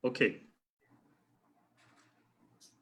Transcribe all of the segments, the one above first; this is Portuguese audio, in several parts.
Ok.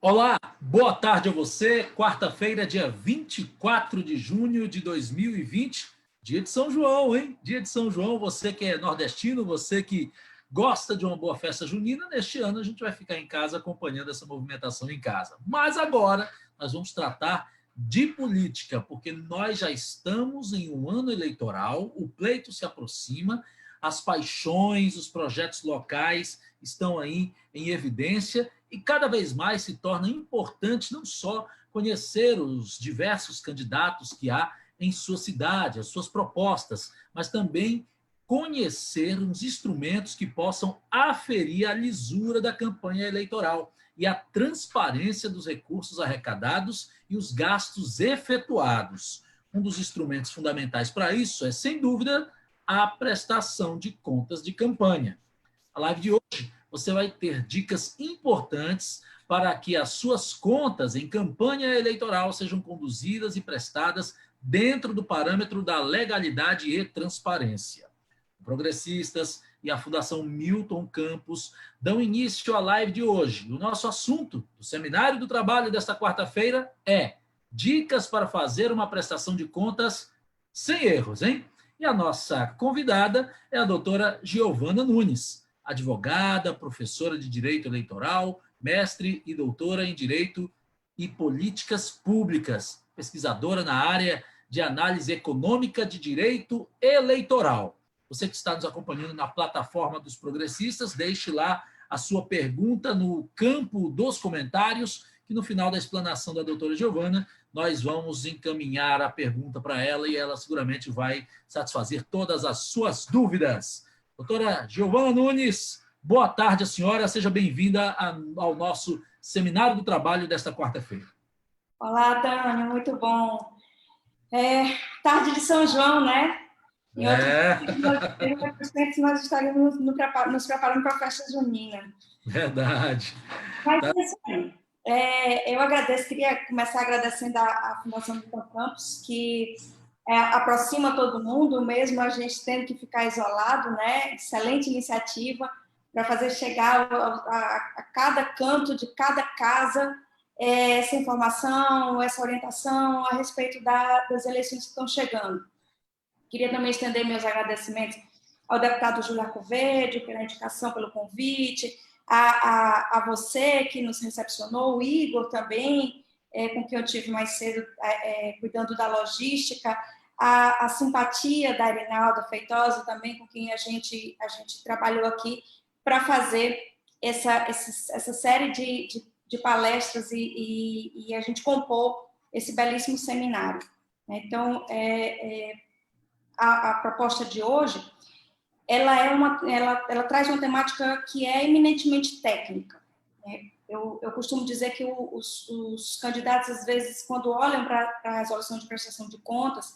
Olá, boa tarde a você. Quarta-feira, dia 24 de junho de 2020, dia de São João, hein? Dia de São João, você que é nordestino, você que gosta de uma boa festa junina, neste ano a gente vai ficar em casa acompanhando essa movimentação em casa. Mas agora nós vamos tratar de política, porque nós já estamos em um ano eleitoral, o pleito se aproxima, as paixões, os projetos locais estão aí em evidência e cada vez mais se torna importante não só conhecer os diversos candidatos que há em sua cidade, as suas propostas, mas também conhecer os instrumentos que possam aferir a lisura da campanha eleitoral e a transparência dos recursos arrecadados e os gastos efetuados. Um dos instrumentos fundamentais para isso é, sem dúvida, a prestação de contas de campanha. A live de hoje você vai ter dicas importantes para que as suas contas em campanha eleitoral sejam conduzidas e prestadas dentro do parâmetro da legalidade e transparência. Progressistas e a Fundação Milton Campos dão início à live de hoje. O nosso assunto do Seminário do Trabalho desta quarta-feira é dicas para fazer uma prestação de contas sem erros, hein? E a nossa convidada é a doutora Giovana Nunes, advogada, professora de Direito Eleitoral, mestre e doutora em Direito e Políticas Públicas, pesquisadora na área de análise econômica de direito eleitoral. Você que está nos acompanhando na plataforma dos progressistas, deixe lá a sua pergunta no campo dos comentários, que no final da explanação da doutora Giovana, nós vamos encaminhar a pergunta para ela e ela seguramente vai satisfazer todas as suas dúvidas. Doutora Giovana Nunes, boa tarde a senhora, seja bem-vinda ao nosso Seminário do Trabalho desta quarta-feira. Olá, Tânia, muito bom. Tarde de São João, né? Em outros tempos nós estaríamos nos preparando para a festa junina. Verdade. Mas, assim, eu queria começar agradecendo à Fundação Milton Campos, que aproxima todo mundo, mesmo a gente tendo que ficar isolado, né? Excelente iniciativa para fazer chegar a cada canto de cada casa essa informação, essa orientação a respeito das eleições que estão chegando. Queria também estender meus agradecimentos ao deputado Júlio Arcoverde pela indicação, pelo convite, a você que nos recepcionou, o Igor também, com quem eu tive mais cedo cuidando da logística, a simpatia da Arinalda Feitosa também, com quem a gente trabalhou aqui para fazer essa série de palestras e a gente compor esse belíssimo seminário. Então, a proposta de hoje, ela traz uma temática que é eminentemente técnica. Eu costumo dizer que os candidatos, às vezes, quando olham para a resolução de prestação de contas,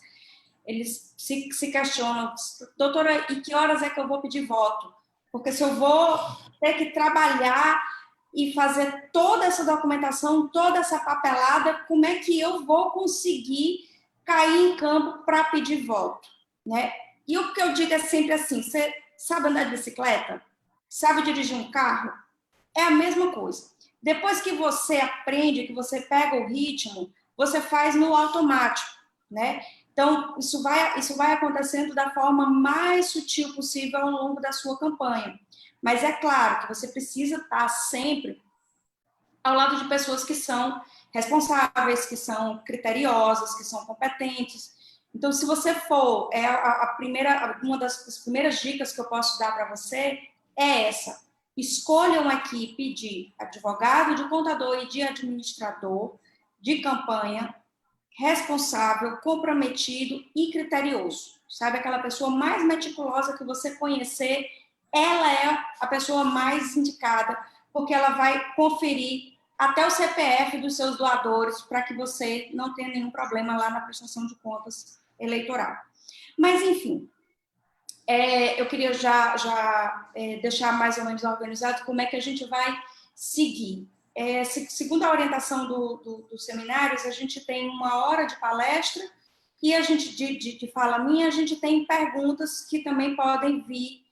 eles se questionam, doutora, e que horas é que eu vou pedir voto? Porque se eu vou ter que trabalhar e fazer toda essa documentação, toda essa papelada, como é que eu vou conseguir cair em campo para pedir voto? Né? E o que eu digo é sempre assim, você sabe andar de bicicleta? Sabe dirigir um carro? É a mesma coisa. Depois que você aprende, que você pega o ritmo, você faz no automático, né? Então, isso vai acontecendo da forma mais sutil possível ao longo da sua campanha. Mas é claro que você precisa estar sempre ao lado de pessoas que são responsáveis, que são criteriosas, que são competentes. Então, se você for, uma das primeiras dicas que eu posso dar para você é essa. Escolha uma equipe de advogado, de contador e de administrador de campanha responsável, comprometido e criterioso. Sabe, aquela pessoa mais meticulosa que você conhecer, ela é a pessoa mais indicada, porque ela vai conferir até o CPF dos seus doadores para que você não tenha nenhum problema lá na prestação de contas eleitoral. Mas, enfim, eu queria já deixar mais ou menos organizado como é que a gente vai seguir. Segundo a orientação dos seminários, a gente tem 1 hora de palestra e a gente, de fala minha, a gente tem perguntas que também podem vir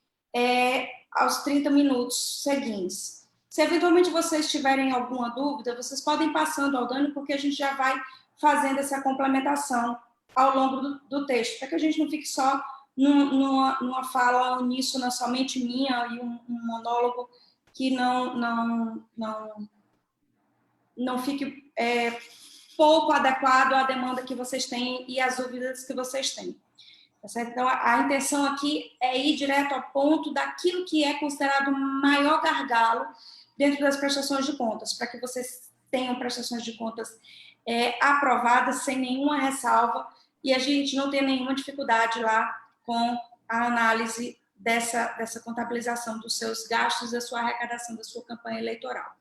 aos 30 minutos seguintes. Se eventualmente vocês tiverem alguma dúvida, vocês podem ir passando ao Dani, porque a gente já vai fazendo essa complementação ao longo do texto, para que a gente não fique só numa fala uníssona, somente minha, e um monólogo que não fique pouco adequado à demanda que vocês têm e às dúvidas que vocês têm. Tá certo? Então, a intenção aqui é ir direto ao ponto daquilo que é considerado o maior gargalo dentro das prestações de contas, para que vocês tenham prestações de contas aprovadas sem nenhuma ressalva e a gente não tenha nenhuma dificuldade lá com a análise dessa contabilização dos seus gastos, da sua arrecadação, da sua campanha eleitoral.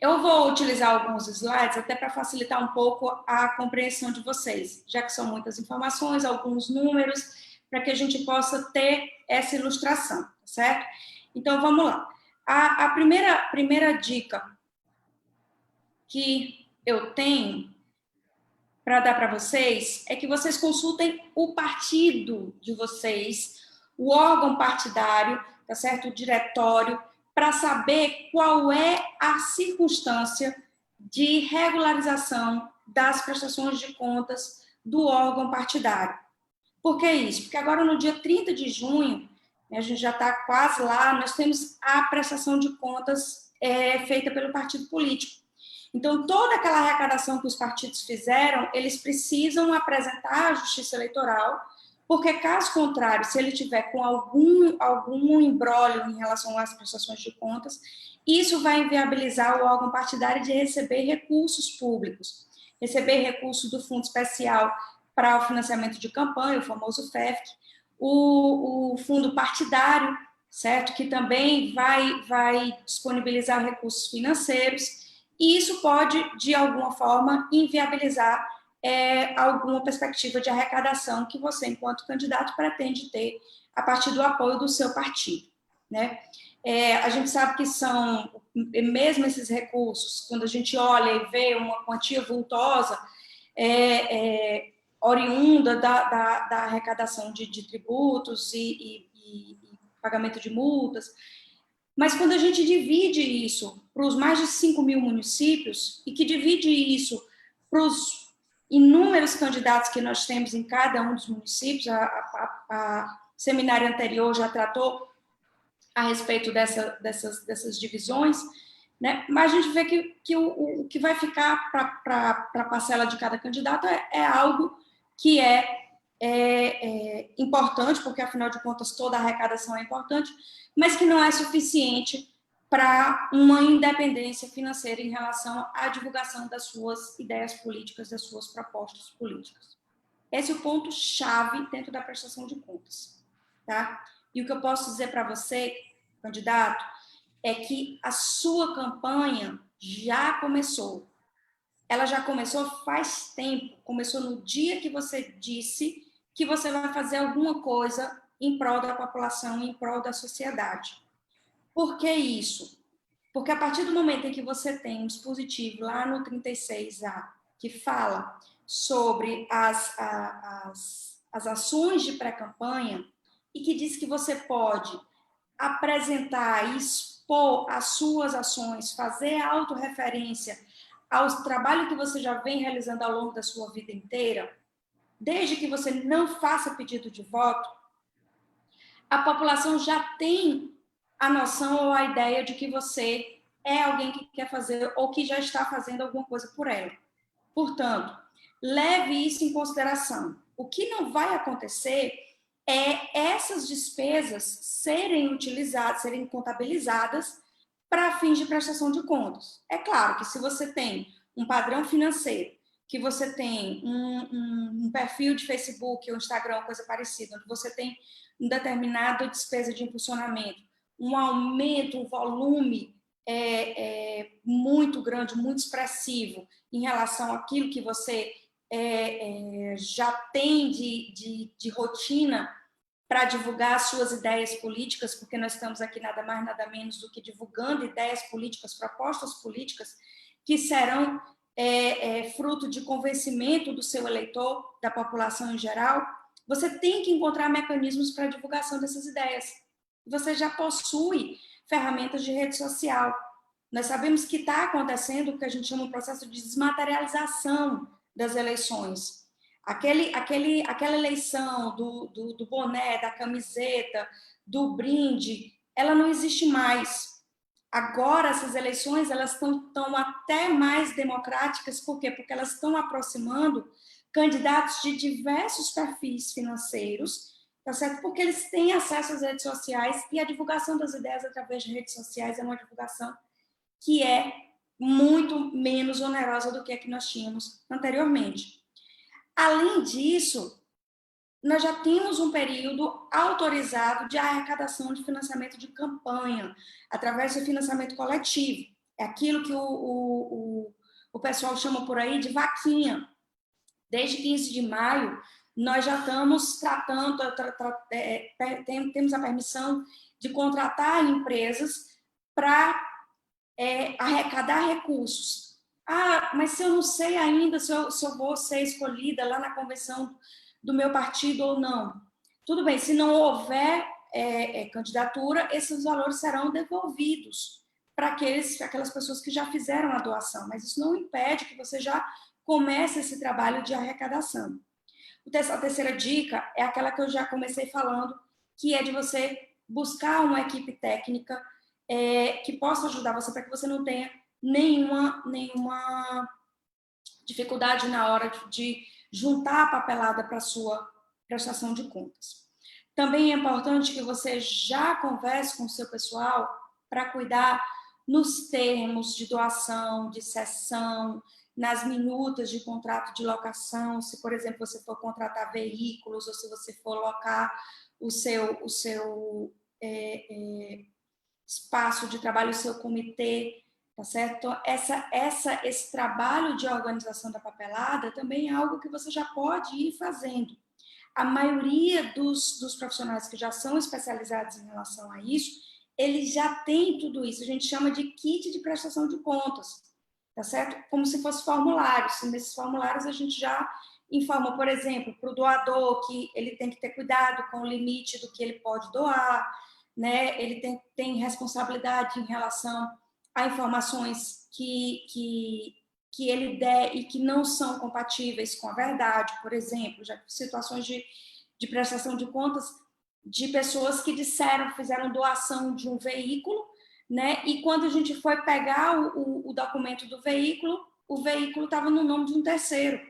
Eu vou utilizar alguns slides até para facilitar um pouco a compreensão de vocês, já que são muitas informações, alguns números, para que a gente possa ter essa ilustração, certo? Então, vamos lá. A primeira dica que eu tenho para dar para vocês é que vocês consultem o partido de vocês, o órgão partidário, tá certo? O diretório, para saber qual é a circunstância de regularização das prestações de contas do órgão partidário. Por que isso? Porque agora, no dia 30 de junho, a gente já está quase lá, nós temos a prestação de contas feita pelo partido político. Então, toda aquela arrecadação que os partidos fizeram, eles precisam apresentar à Justiça Eleitoral, porque, caso contrário, se ele tiver com algum imbróglio em relação às prestações de contas, isso vai inviabilizar o órgão partidário de receber recursos públicos, receber recursos do Fundo Especial para o Financiamento de Campanha, o famoso FEFC, o Fundo Partidário, certo? Que também vai disponibilizar recursos financeiros, e isso pode, de alguma forma, inviabilizar alguma perspectiva de arrecadação que você, enquanto candidato, pretende ter a partir do apoio do seu partido, né? A gente sabe que são, mesmo esses recursos, quando a gente olha e vê uma quantia vultosa, oriunda da arrecadação de tributos e pagamento de multas, mas quando a gente divide isso para os mais de 5 mil municípios e que divide isso para os inúmeros candidatos que nós temos em cada um dos municípios, a seminário anterior já tratou a respeito dessas divisões, né? Mas a gente vê que o que vai ficar para a parcela de cada candidato é algo que é importante, porque, afinal de contas, toda a arrecadação é importante, mas que não é suficiente para uma independência financeira em relação à divulgação das suas ideias políticas, das suas propostas políticas. Esse é o ponto-chave dentro da prestação de contas, tá? E o que eu posso dizer para você, candidato, é que a sua campanha já começou. Ela já começou faz tempo, começou no dia que você disse que você vai fazer alguma coisa em prol da população, em prol da sociedade. Por que isso? Porque a partir do momento em que você tem um dispositivo lá no 36A, que fala sobre as ações de pré-campanha e que diz que você pode apresentar e expor as suas ações, fazer autorreferência ao trabalho que você já vem realizando ao longo da sua vida inteira, desde que você não faça pedido de voto, a população já tem a noção ou a ideia de que você é alguém que quer fazer ou que já está fazendo alguma coisa por ela. Portanto, leve isso em consideração. O que não vai acontecer é essas despesas serem utilizadas, serem contabilizadas para fins de prestação de contas. É claro que se você tem um padrão financeiro, que você tem um perfil de Facebook ou Instagram, coisa parecida, onde você tem uma determinada despesa de impulsionamento, um aumento, um volume muito grande, muito expressivo em relação àquilo que você já tem de rotina para divulgar as suas ideias políticas, porque nós estamos aqui nada mais, nada menos do que divulgando ideias políticas, propostas políticas, que serão fruto de convencimento do seu eleitor, da população em geral. Você tem que encontrar mecanismos para a divulgação dessas ideias. Você já possui ferramentas de rede social. Nós sabemos que está acontecendo o que a gente chama de processo de desmaterialização das eleições. Aquela eleição do boné, da camiseta, do brinde, ela não existe mais. Agora, essas eleições elas estão até mais democráticas, por quê? Porque elas estão aproximando candidatos de diversos perfis financeiros, tá certo? Porque eles têm acesso às redes sociais e a divulgação das ideias através de redes sociais é uma divulgação que é muito menos onerosa do que a que nós tínhamos anteriormente. Além disso, nós já tínhamos um período autorizado de arrecadação de financiamento de campanha, através do financiamento coletivo. É aquilo que o pessoal chama por aí de vaquinha. Desde 15 de maio, nós já estamos tratando, temos a permissão de contratar empresas para arrecadar recursos. Ah, mas se eu não sei ainda se eu vou ser escolhida lá na convenção do meu partido ou não. Tudo bem, se não houver candidatura, esses valores serão devolvidos para aquelas pessoas que já fizeram a doação, mas isso não impede que você já comece esse trabalho de arrecadação. A terceira dica é aquela que eu já comecei falando, que é de você buscar uma equipe técnica que possa ajudar você para que você não tenha nenhuma dificuldade na hora de juntar a papelada para a sua prestação de contas. Também é importante que você já converse com o seu pessoal para cuidar nos termos de doação, de cessão, nas minutas de contrato de locação, se, por exemplo, você for contratar veículos ou se você for locar o seu espaço de trabalho, o seu comitê, tá certo? Então, esse trabalho de organização da papelada também é algo que você já pode ir fazendo. A maioria dos profissionais que já são especializados em relação a isso, eles já têm tudo isso. A gente chama de kit de prestação de contas, tá certo? Como se fosse formulários. E nesses formulários a gente já informa, por exemplo, para o doador que ele tem que ter cuidado com o limite do que ele pode doar, né? Ele tem responsabilidade em relação a informações que ele der e que não são compatíveis com a verdade, por exemplo, já situações de prestação de contas de pessoas que fizeram doação de um veículo, né? E quando a gente foi pegar o documento do veículo, o veículo estava no nome de um terceiro.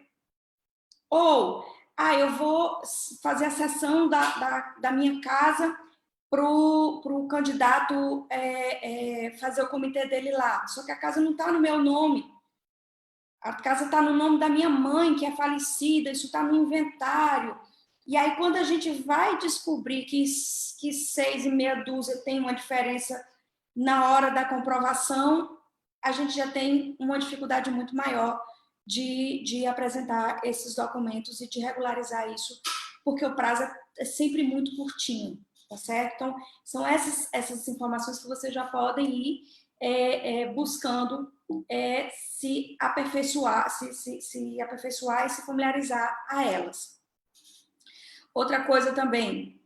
Ou, eu vou fazer a cessão da minha casa para o candidato fazer o comitê dele lá. Só que a casa não está no meu nome. A casa está no nome da minha mãe, que é falecida, isso está no inventário. E aí, quando a gente vai descobrir que 6 e meia dúzia tem uma diferença na hora da comprovação, a gente já tem uma dificuldade muito maior de apresentar esses documentos e de regularizar isso, porque o prazo é sempre muito curtinho, tá certo? Então, são essas informações que vocês já podem ir buscando se aperfeiçoar e se familiarizar a elas. Outra coisa também,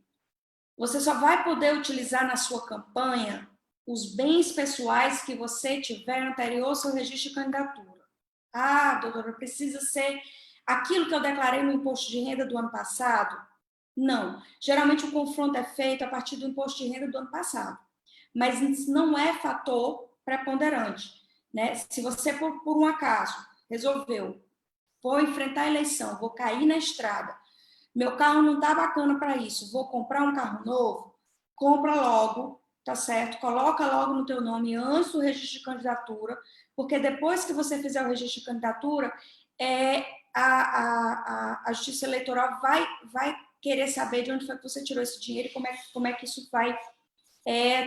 você só vai poder utilizar na sua campanha os bens pessoais que você tiver anterior ao seu registro de candidatura. Ah, doutora, precisa ser aquilo que eu declarei no imposto de renda do ano passado? Não. Geralmente o confronto é feito a partir do imposto de renda do ano passado. Mas isso não é fator preponderante, né? Se você, por um acaso, resolveu, vou enfrentar a eleição, vou cair na estrada, meu carro não está bacana para isso, vou comprar um carro novo, compra logo, tá certo? Coloca logo no teu nome antes do registro de candidatura, porque depois que você fizer o registro de candidatura, a Justiça Eleitoral vai querer saber de onde foi que você tirou esse dinheiro e como é que isso vai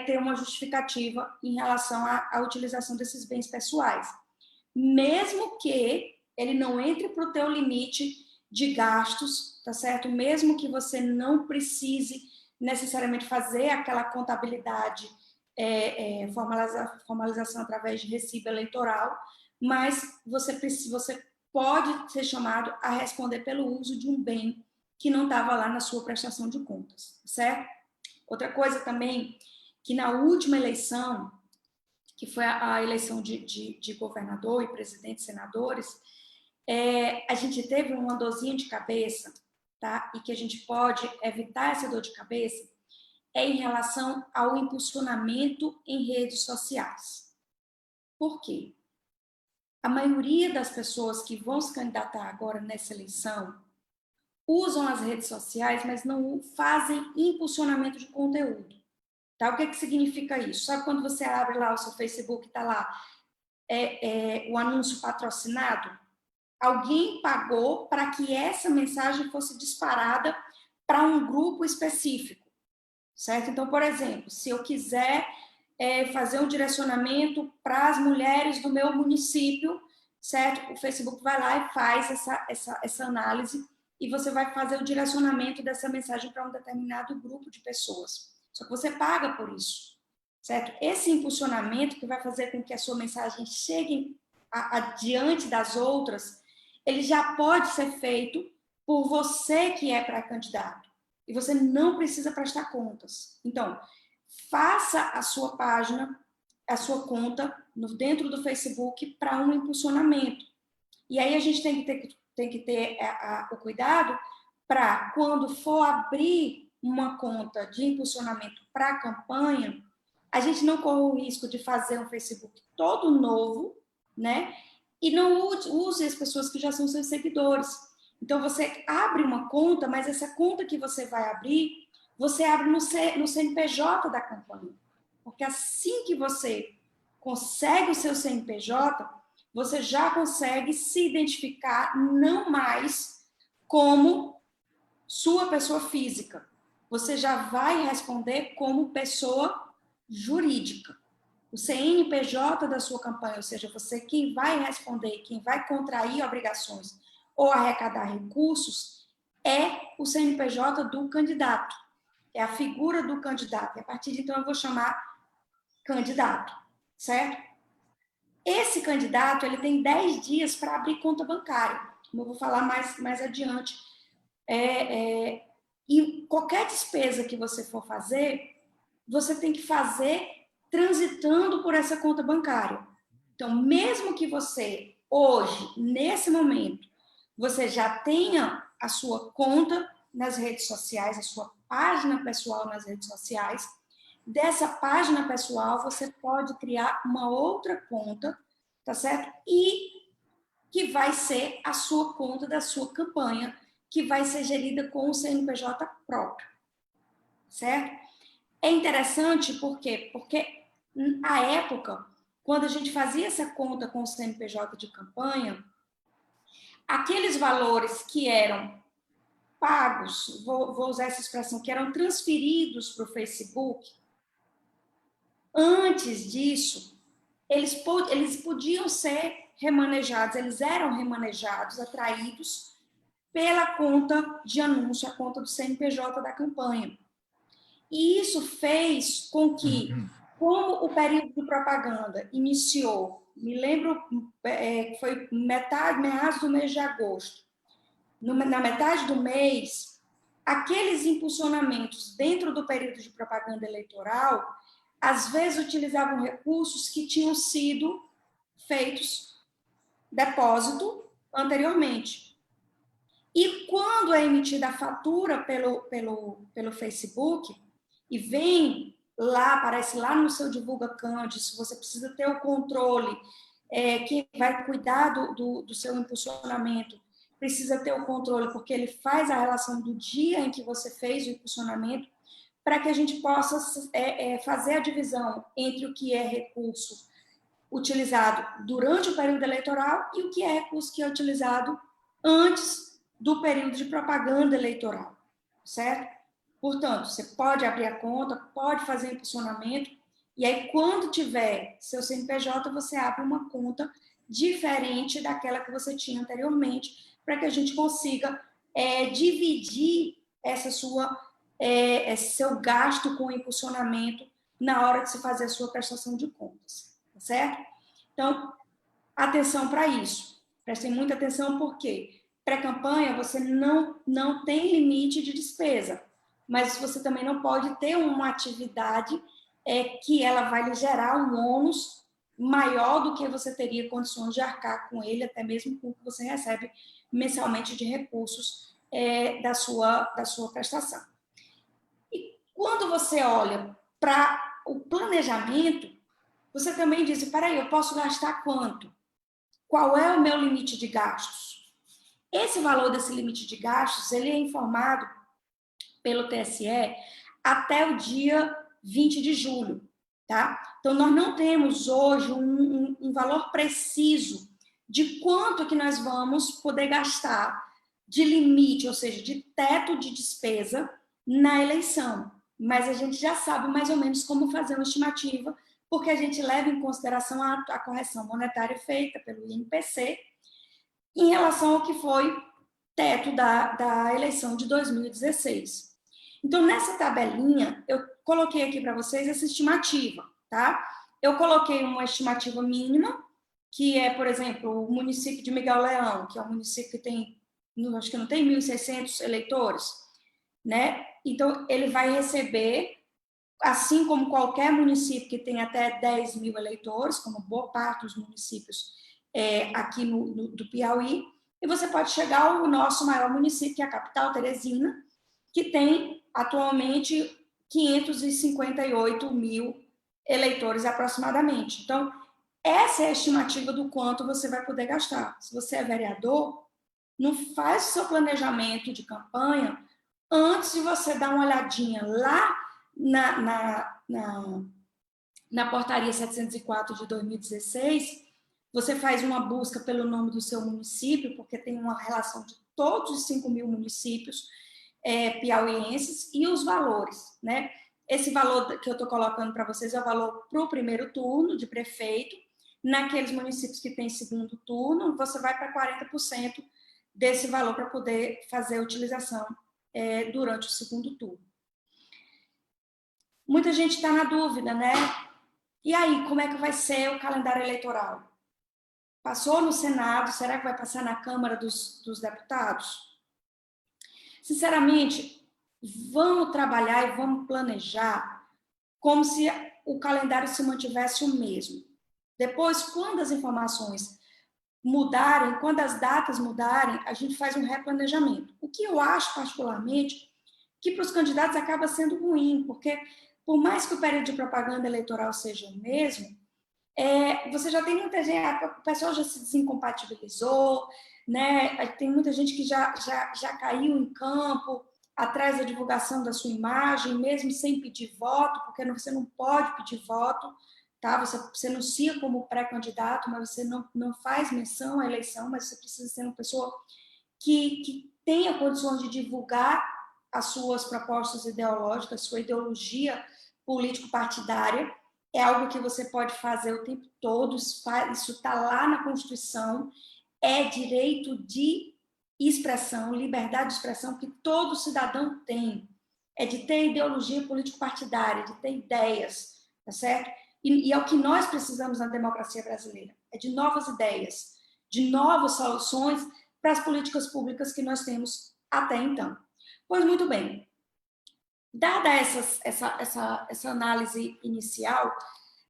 ter uma justificativa em relação à utilização desses bens pessoais. Mesmo que ele não entre para o teu limite de gastos, tá certo? Mesmo que você não precise necessariamente fazer aquela contabilidade, formalização através de recibo eleitoral, mas você pode ser chamado a responder pelo uso de um bem que não estava lá na sua prestação de contas, certo? Outra coisa também que na última eleição, que foi a eleição de governador e presidente e senadores, a gente teve uma dorzinha de cabeça, tá? E que a gente pode evitar essa dor de cabeça em relação ao impulsionamento em redes sociais. Por quê? A maioria das pessoas que vão se candidatar agora nessa eleição usam as redes sociais, mas não fazem impulsionamento de conteúdo. Tá? O que significa isso? Sabe quando você abre lá o seu Facebook, está lá o anúncio patrocinado? Alguém pagou para que essa mensagem fosse disparada para um grupo específico, certo? Então, por exemplo, se eu quiser fazer um direcionamento para as mulheres do meu município, certo? O Facebook vai lá e faz essa análise e você vai fazer o direcionamento dessa mensagem para um determinado grupo de pessoas. Só que você paga por isso, certo? Esse impulsionamento que vai fazer com que a sua mensagem chegue adiante das outras, ele já pode ser feito por você que é pré-candidato. E você não precisa prestar contas. Então, faça a sua página, a sua conta dentro do Facebook para um impulsionamento. E aí a gente tem que ter o cuidado para, quando for abrir uma conta de impulsionamento para a campanha, a gente não corre o risco de fazer um Facebook todo novo, né? E não use as pessoas que já são seus seguidores. Então, você abre uma conta, mas essa conta que você vai abrir, você abre no CNPJ da campanha. Porque assim que você consegue o seu CNPJ, você já consegue se identificar não mais como sua pessoa física. Você já vai responder como pessoa jurídica. O CNPJ da sua campanha, ou seja, você quem vai responder, quem vai contrair obrigações ou arrecadar recursos, é o CNPJ do candidato. É a figura do candidato. E a partir de então eu vou chamar candidato, certo? Esse candidato, ele tem 10 dias para abrir conta bancária, como eu vou falar mais adiante. E qualquer despesa que você for fazer, você tem que fazer transitando por essa conta bancária. Então, mesmo que você, hoje, nesse momento, você já tenha a sua conta nas redes sociais, a sua página pessoal nas redes sociais, dessa página pessoal, você pode criar uma outra conta, tá certo? E que vai ser a sua conta da sua campanha, que vai ser gerida com o CNPJ próprio, certo? É interessante por quê? Porque, à época, quando a gente fazia essa conta com o CNPJ de campanha, aqueles valores que eram pagos, vou usar essa expressão, que eram transferidos para o Facebook, antes disso, eles podiam ser remanejados, eles eram remanejados, atraídos pela conta de anúncio, a conta do CNPJ da campanha. E isso fez com que, como o período de propaganda iniciou, me lembro, foi meados do mês de agosto, na metade do mês, aqueles impulsionamentos dentro do período de propaganda eleitoral, às vezes utilizavam recursos que tinham sido feitos depósito anteriormente. E quando é emitida a fatura pelo Facebook, e vem lá, aparece lá no seu Divulga Candice, você precisa ter o controle, quem vai cuidar do seu impulsionamento precisa ter o controle, porque ele faz a relação do dia em que você fez o impulsionamento, para que a gente possa fazer a divisão entre o que é recurso utilizado durante o período eleitoral e o que é recurso que é utilizado antes do período de propaganda eleitoral, certo? Portanto, você pode abrir a conta, pode fazer impulsionamento, e aí, quando tiver seu CNPJ, você abre uma conta diferente daquela que você tinha anteriormente, para que a gente consiga dividir esse seu gasto com impulsionamento na hora de se fazer a sua prestação de contas, tá certo? Então, atenção para isso. Prestem muita atenção, porque pré-campanha você não tem limite de despesa, mas você também não pode ter uma atividade é que ela vai lhe gerar um ônus maior do que você teria condições de arcar com ele, até mesmo com o que você recebe mensalmente de recursos da sua prestação. E quando você olha para o planejamento, você também diz, peraí, eu posso gastar quanto? Qual é o meu limite de gastos? Esse valor desse limite de gastos, ele é informado pelo TSE até o dia 20 de julho, tá? Então, nós não temos hoje um valor preciso de quanto que nós vamos poder gastar de limite, ou seja, de teto de despesa na eleição. Mas a gente já sabe mais ou menos como fazer uma estimativa, porque a gente leva em consideração a correção monetária feita pelo INPC em relação ao que foi teto da eleição de 2016. Então, nessa tabelinha, eu coloquei aqui para vocês essa estimativa, tá? Eu coloquei uma estimativa mínima, que é, por exemplo, o município de Miguel Leão, que é um município que tem, acho que não tem 1.600 eleitores, né? Então, ele vai receber, assim como qualquer município que tem até 10 mil eleitores, como boa parte dos municípios aqui do Piauí, e você pode chegar ao nosso maior município, que é a capital, Teresina, que tem atualmente 558 mil eleitores aproximadamente. Então, essa é a estimativa do quanto você vai poder gastar. Se você é vereador, não faz o seu planejamento de campanha antes de você dar uma olhadinha lá na portaria 704 de 2016, você faz uma busca pelo nome do seu município, porque tem uma relação de todos os 5 mil municípios piauienses, e os valores, né? Esse valor que eu estou colocando para vocês é o valor para o primeiro turno de prefeito. Naqueles municípios que tem segundo turno, você vai para 40% desse valor para poder fazer a utilização durante o segundo turno. Muita gente está na dúvida, né? E aí, como é que vai ser o calendário eleitoral? Passou no Senado, será que vai passar na Câmara dos Deputados? Sinceramente, vamos trabalhar e vamos planejar como se o calendário se mantivesse o mesmo. Depois, quando as informações mudarem, quando as datas mudarem, a gente faz um replanejamento. O que eu acho, particularmente, que para os candidatos acaba sendo ruim, porque por mais que o período de propaganda eleitoral seja o mesmo, você já tem muita gente, o pessoal já se desincompatibilizou, né? Tem muita gente que já caiu em campo atrás da divulgação da sua imagem, mesmo sem pedir voto, porque você não pode pedir voto, tá? Você anuncia como pré-candidato, mas você não faz menção à eleição, mas você precisa ser uma pessoa que tenha condições de divulgar as suas propostas ideológicas, sua ideologia político-partidária. É algo que você pode fazer o tempo todo, isso está lá na Constituição, é direito de expressão, liberdade de expressão que todo cidadão tem, é de ter ideologia político-partidária, de ter ideias, tá certo? E é o que nós precisamos na democracia brasileira, é de novas ideias, de novas soluções para as políticas públicas que nós temos até então. Pois muito bem, dada essa análise inicial,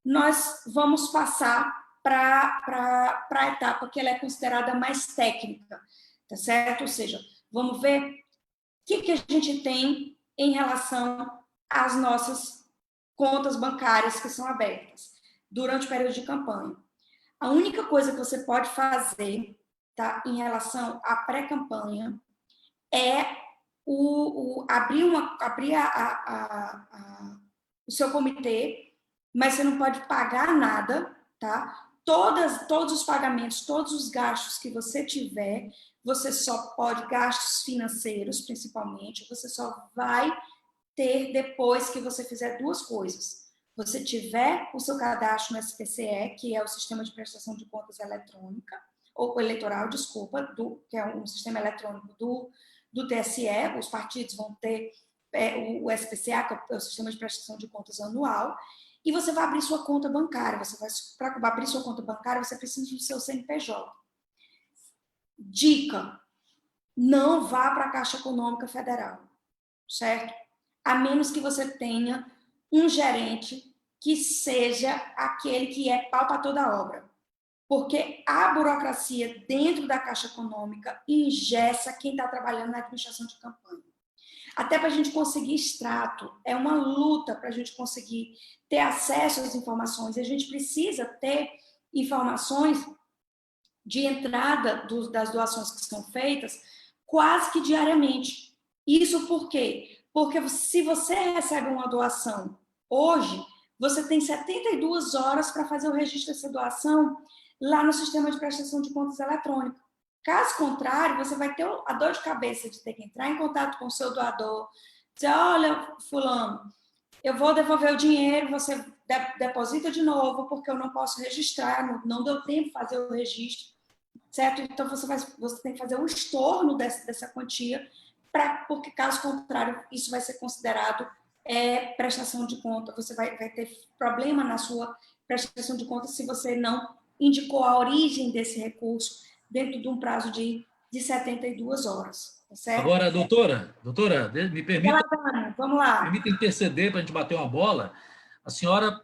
nós vamos passar para a etapa que ela é considerada mais técnica, tá certo? Ou seja, vamos ver o que a gente tem em relação às nossas contas bancárias que são abertas durante o período de campanha. A única coisa que você pode fazer, tá, em relação à pré-campanha é abrir o seu comitê, mas você não pode pagar nada, tá? Todos os pagamentos, todos os gastos que você tiver, você só pode, gastos financeiros principalmente, você só vai ter depois que você fizer duas coisas. Você tiver o seu cadastro no SPCE, que é o Sistema de Prestação de Contas Eletrônica, ou eleitoral, desculpa, que é um sistema eletrônico do TSE, os partidos vão ter o SPCA, que é o Sistema de Prestação de Contas Anual, e você vai abrir sua conta bancária. Para abrir sua conta bancária, você precisa do seu CNPJ. Dica: não vá para a Caixa Econômica Federal, certo? A menos que você tenha um gerente que seja aquele que é pau para toda obra. Porque a burocracia dentro da Caixa Econômica engessa quem está trabalhando na administração de campanha. Até para a gente conseguir extrato, é uma luta para a gente conseguir ter acesso às informações. A gente precisa ter informações de entrada das doações que são feitas quase que diariamente. Isso por quê? Porque se você recebe uma doação hoje, você tem 72 horas para fazer o registro dessa doação lá no sistema de prestação de contas eletrônico. Caso contrário, você vai ter a dor de cabeça de ter que entrar em contato com o seu doador, dizer, olha, fulano, eu vou devolver o dinheiro, você deposita de novo, porque eu não posso registrar, não deu tempo de fazer o registro, certo? Então, você tem que fazer o estorno dessa quantia, porque, caso contrário, isso vai ser considerado prestação de conta. Você vai ter problema na sua prestação de conta se você não indicou a origem desse recurso dentro de um prazo de 72 horas. Tá certo? Agora, doutora, me permita, vamos lá. Permita interceder para a gente bater uma bola. A senhora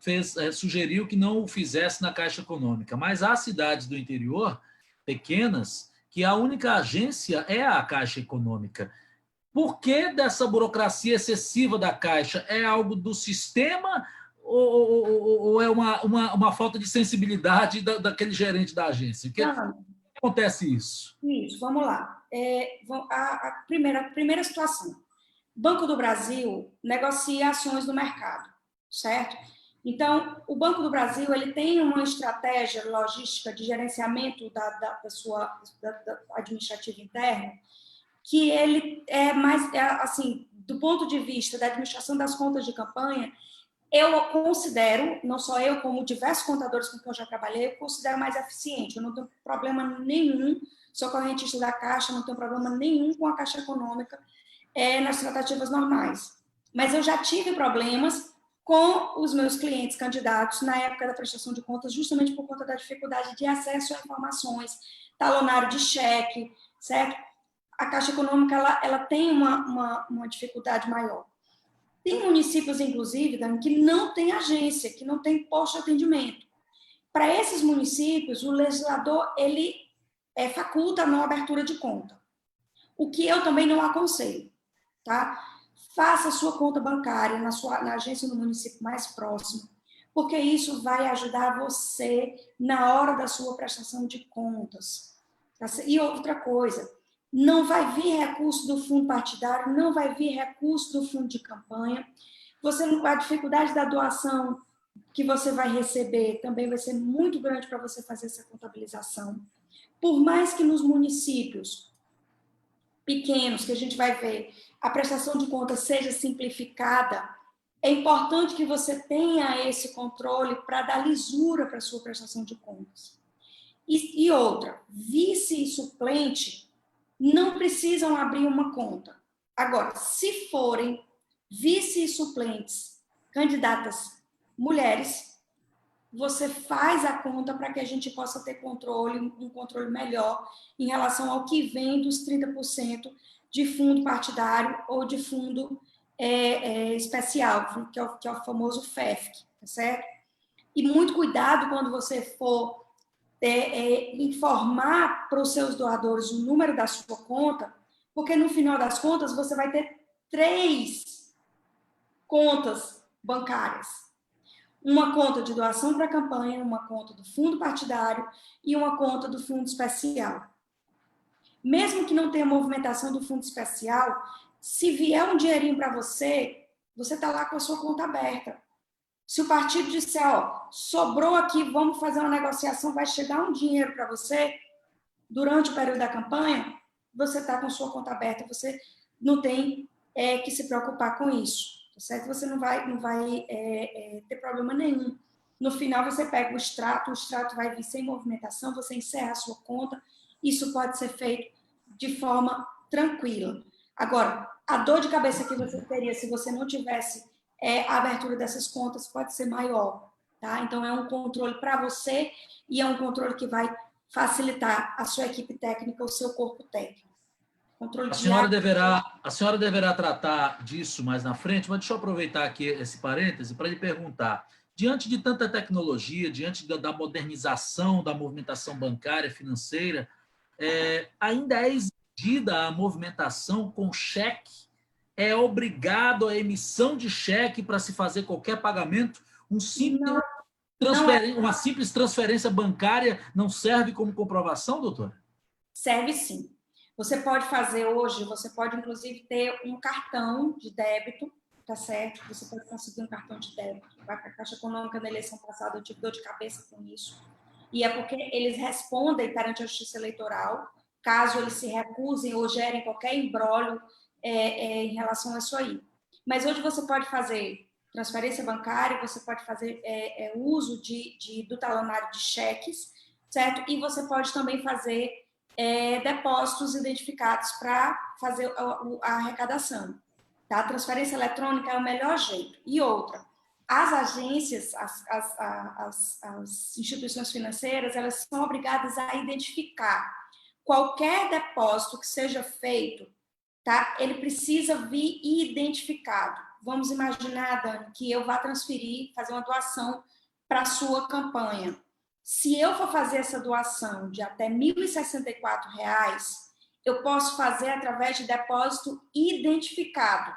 sugeriu que não o fizesse na Caixa Econômica, mas há cidades do interior, pequenas, que a única agência é a Caixa Econômica. Por que dessa burocracia excessiva da Caixa? É algo do sistema ou é uma falta de sensibilidade daquele gerente da agência? Por que acontece isso? Isso, vamos lá. A primeira situação. Banco do Brasil negocia ações no mercado, certo? Então, o Banco do Brasil ele tem uma estratégia logística de gerenciamento da sua administrativa interna, que ele é mais, assim, do ponto de vista da administração das contas de campanha, eu considero, não só eu, como diversos contadores com quem eu já trabalhei, eu considero mais eficiente. Eu não tenho problema nenhum, sou correntista da Caixa, não tenho problema nenhum com a Caixa Econômica nas tratativas normais. Mas eu já tive problemas com os meus clientes candidatos na época da prestação de contas, justamente por conta da dificuldade de acesso a informações, talonário de cheque, certo? A Caixa Econômica ela tem uma dificuldade maior. Tem municípios, inclusive, Dani, que não tem agência, que não tem posto de atendimento. Para esses municípios, o legislador ele faculta a não abertura de conta, o que eu também não aconselho. Tá? Faça a sua conta bancária na agência do município mais próximo, porque isso vai ajudar você na hora da sua prestação de contas. Tá? E outra coisa, não vai vir recurso do fundo partidário, não vai vir recurso do fundo de campanha. A dificuldade da doação que você vai receber também vai ser muito grande para você fazer essa contabilização. Por mais que nos municípios pequenos, que a gente vai ver, a prestação de contas seja simplificada, é importante que você tenha esse controle para dar lisura para a sua prestação de contas. E outra, vice e suplente não precisam abrir uma conta. Agora, se forem vice e suplentes candidatas mulheres, você faz a conta para que a gente possa ter um controle melhor em relação ao que vem dos 30% de fundo partidário ou de fundo especial, que é o famoso FEFC, tá certo? E muito cuidado quando você for informar para os seus doadores o número da sua conta, porque no final das contas você vai ter 3 contas bancárias. Uma conta de doação para a campanha, uma conta do fundo partidário e uma conta do fundo especial. Mesmo que não tenha movimentação do fundo especial, se vier um dinheirinho para você, você está lá com a sua conta aberta. Se o partido disser, ó, sobrou aqui, vamos fazer uma negociação, vai chegar um dinheiro para você durante o período da campanha, você está com sua conta aberta, você não tem que se preocupar com isso, tá certo? Você não vai ter problema nenhum. No final, você pega o extrato vai vir sem movimentação, você encerra a sua conta, isso pode ser feito de forma tranquila. Agora, a dor de cabeça que você teria se você não tivesse a abertura dessas contas pode ser maior, tá? Então, é um controle para você e é um controle que vai facilitar a sua equipe técnica, o seu corpo técnico. Controle a senhora deverá tratar disso mais na frente, mas deixa eu aproveitar aqui esse parêntese para lhe perguntar. diante de tanta tecnologia, diante da modernização da movimentação bancária, financeira, ainda é exigida a movimentação com cheque? É obrigado a emissão de cheque para se fazer qualquer pagamento? Não, não é. Uma simples transferência bancária não serve como comprovação, doutor? Serve sim. Você pode fazer hoje, você pode inclusive ter um cartão de débito, tá certo? Você pode conseguir um cartão de débito. Vai para a Caixa Econômica na eleição passada, eu tive dor de cabeça com isso. E é porque eles respondem perante a Justiça Eleitoral, caso eles se recusem ou gerem qualquer imbróglio em relação a isso aí. Mas hoje você pode fazer transferência bancária, você pode fazer uso do talonário de cheques, certo? E você pode também fazer depósitos identificados para fazer a arrecadação. Tá? A transferência eletrônica é o melhor jeito. E outra, as agências, as instituições financeiras, elas são obrigadas a identificar qualquer depósito que seja feito, tá? Ele precisa vir identificado. Vamos imaginar, Dani, que eu vá transferir, fazer uma doação para a sua campanha. Se eu for fazer essa doação de até R$ 1.064, eu posso fazer através de depósito identificado.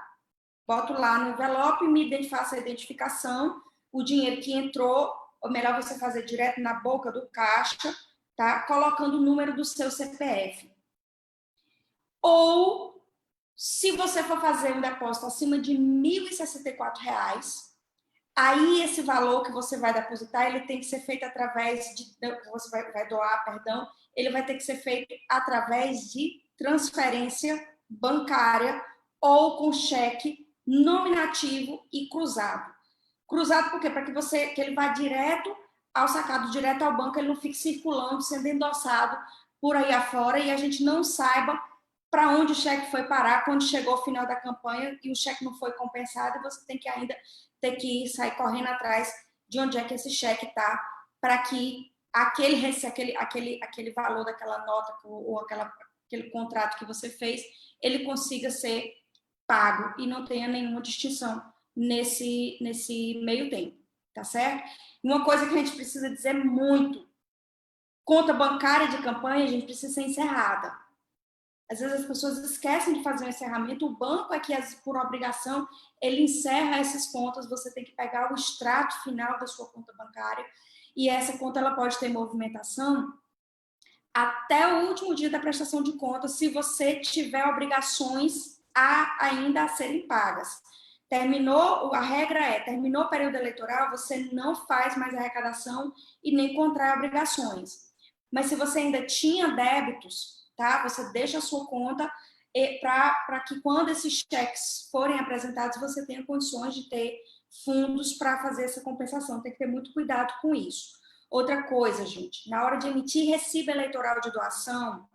Boto lá no envelope, faço a identificação, o dinheiro que entrou, ou melhor você fazer direto na boca do caixa, tá? Colocando o número do seu CPF. Ou, se você for fazer um depósito acima de R$ 1.064, aí esse valor que você vai depositar, ele tem que ser feito através de, você vai doar, perdão, ele vai ter que ser feito através de transferência bancária ou com cheque nominativo e cruzado. Cruzado por quê? Para que ele vá direto ao sacado, direto ao banco, ele não fique circulando, sendo endossado por aí afora e a gente não saiba para onde o cheque foi parar quando chegou o final da campanha e o cheque não foi compensado e você tem que ainda ter que sair correndo atrás de onde é que esse cheque está para que aquele valor daquela nota ou aquele contrato que você fez, ele consiga ser pago e não tenha nenhuma distinção nesse meio tempo, tá certo? Uma coisa que a gente precisa dizer muito, conta bancária de campanha, a gente precisa ser encerrada. Às vezes as pessoas esquecem de fazer o encerramento, o banco é que, por obrigação, ele encerra essas contas, você tem que pegar o extrato final da sua conta bancária, e essa conta ela pode ter movimentação até o último dia da prestação de contas, se você tiver obrigações ainda a serem pagas. A regra terminou o período eleitoral, você não faz mais arrecadação e nem contrai obrigações. Mas se você ainda tinha débitos, tá? Você deixa a sua conta para que quando esses cheques forem apresentados, você tenha condições de ter fundos para fazer essa compensação. Tem que ter muito cuidado com isso. Outra coisa, gente, na hora de emitir recibo eleitoral de doação,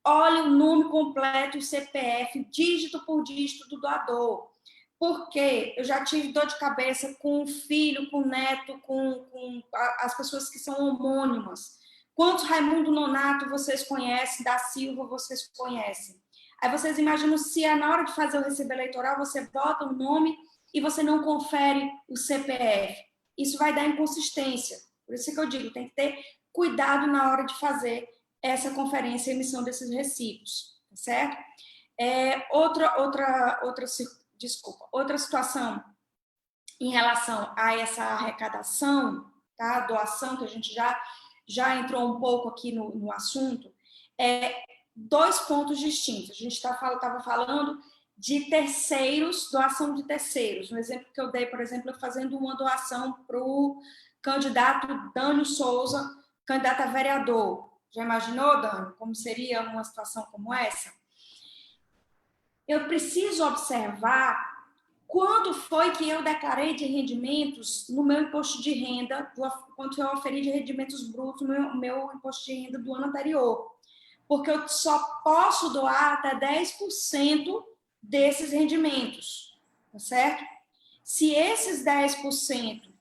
olhe o nome completo, o CPF, dígito por dígito do doador. Porque eu já tive dor de cabeça com o filho, com o neto, com as pessoas que são homônimas. Quantos Raimundo Nonato vocês conhecem, da Silva vocês conhecem? Aí vocês imaginam se na hora de fazer o recibo eleitoral você bota o nome e você não confere o CPF. Isso vai dar inconsistência. Por isso que eu digo, tem que ter cuidado na hora de fazer essa conferência e emissão desses recibos, tá certo? Outra situação em relação a essa arrecadação, tá? Doação, que a gente já entrou um pouco aqui no assunto, dois pontos distintos. A gente estava falando de terceiros, doação de terceiros. Um exemplo que eu dei, por exemplo, é fazendo uma doação para o candidato Dânio Souza, candidato a vereador. Já imaginou, Dânio, como seria uma situação como essa? Eu preciso observar quando foi que eu declarei de rendimentos no meu imposto de renda, quanto eu oferi de rendimentos brutos no meu imposto de renda do ano anterior. Porque eu só posso doar até 10% desses rendimentos, tá certo? Se esses 10%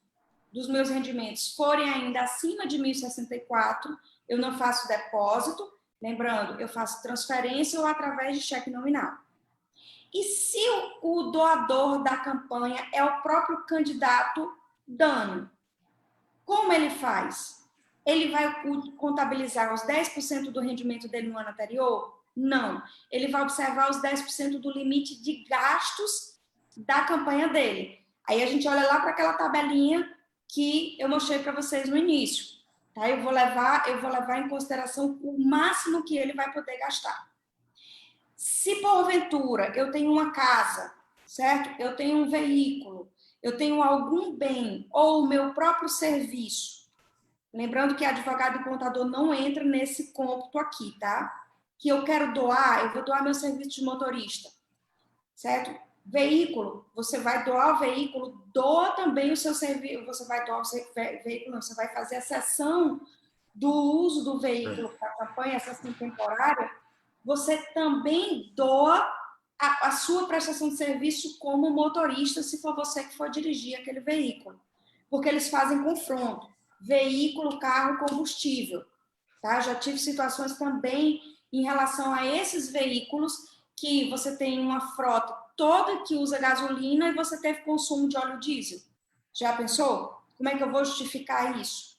dos meus rendimentos forem ainda acima de 1.064, eu não faço depósito, lembrando, eu faço transferência ou através de cheque nominal. E se o doador da campanha é o próprio candidato Dânio, Como ele faz? Ele vai contabilizar os 10% do rendimento dele no ano anterior? Não. Ele vai observar os 10% do limite de gastos da campanha dele. Aí a gente olha lá para aquela tabelinha que eu mostrei para vocês no início. Tá? Eu vou levar em consideração o máximo que ele vai poder gastar. Se porventura eu tenho uma casa, certo? Eu tenho um veículo, eu tenho algum bem ou o meu próprio serviço, lembrando que advogado e contador não entra nesse cômputo aqui, tá? Que eu quero doar, eu vou doar meu serviço de motorista, certo? Veículo, você vai doar o veículo, doa também o seu serviço, você vai doar o seu veículo, você vai fazer a cessão do uso do veículo para a campanha, a cessão temporária, você também doa a sua prestação de serviço como motorista, se for você que for dirigir aquele veículo. Porque eles fazem confronto. Veículo, carro, combustível. Tá? Já tive situações também em relação a esses veículos que você tem uma frota toda que usa gasolina e você teve consumo de óleo diesel. Já pensou? Como é que eu vou justificar isso?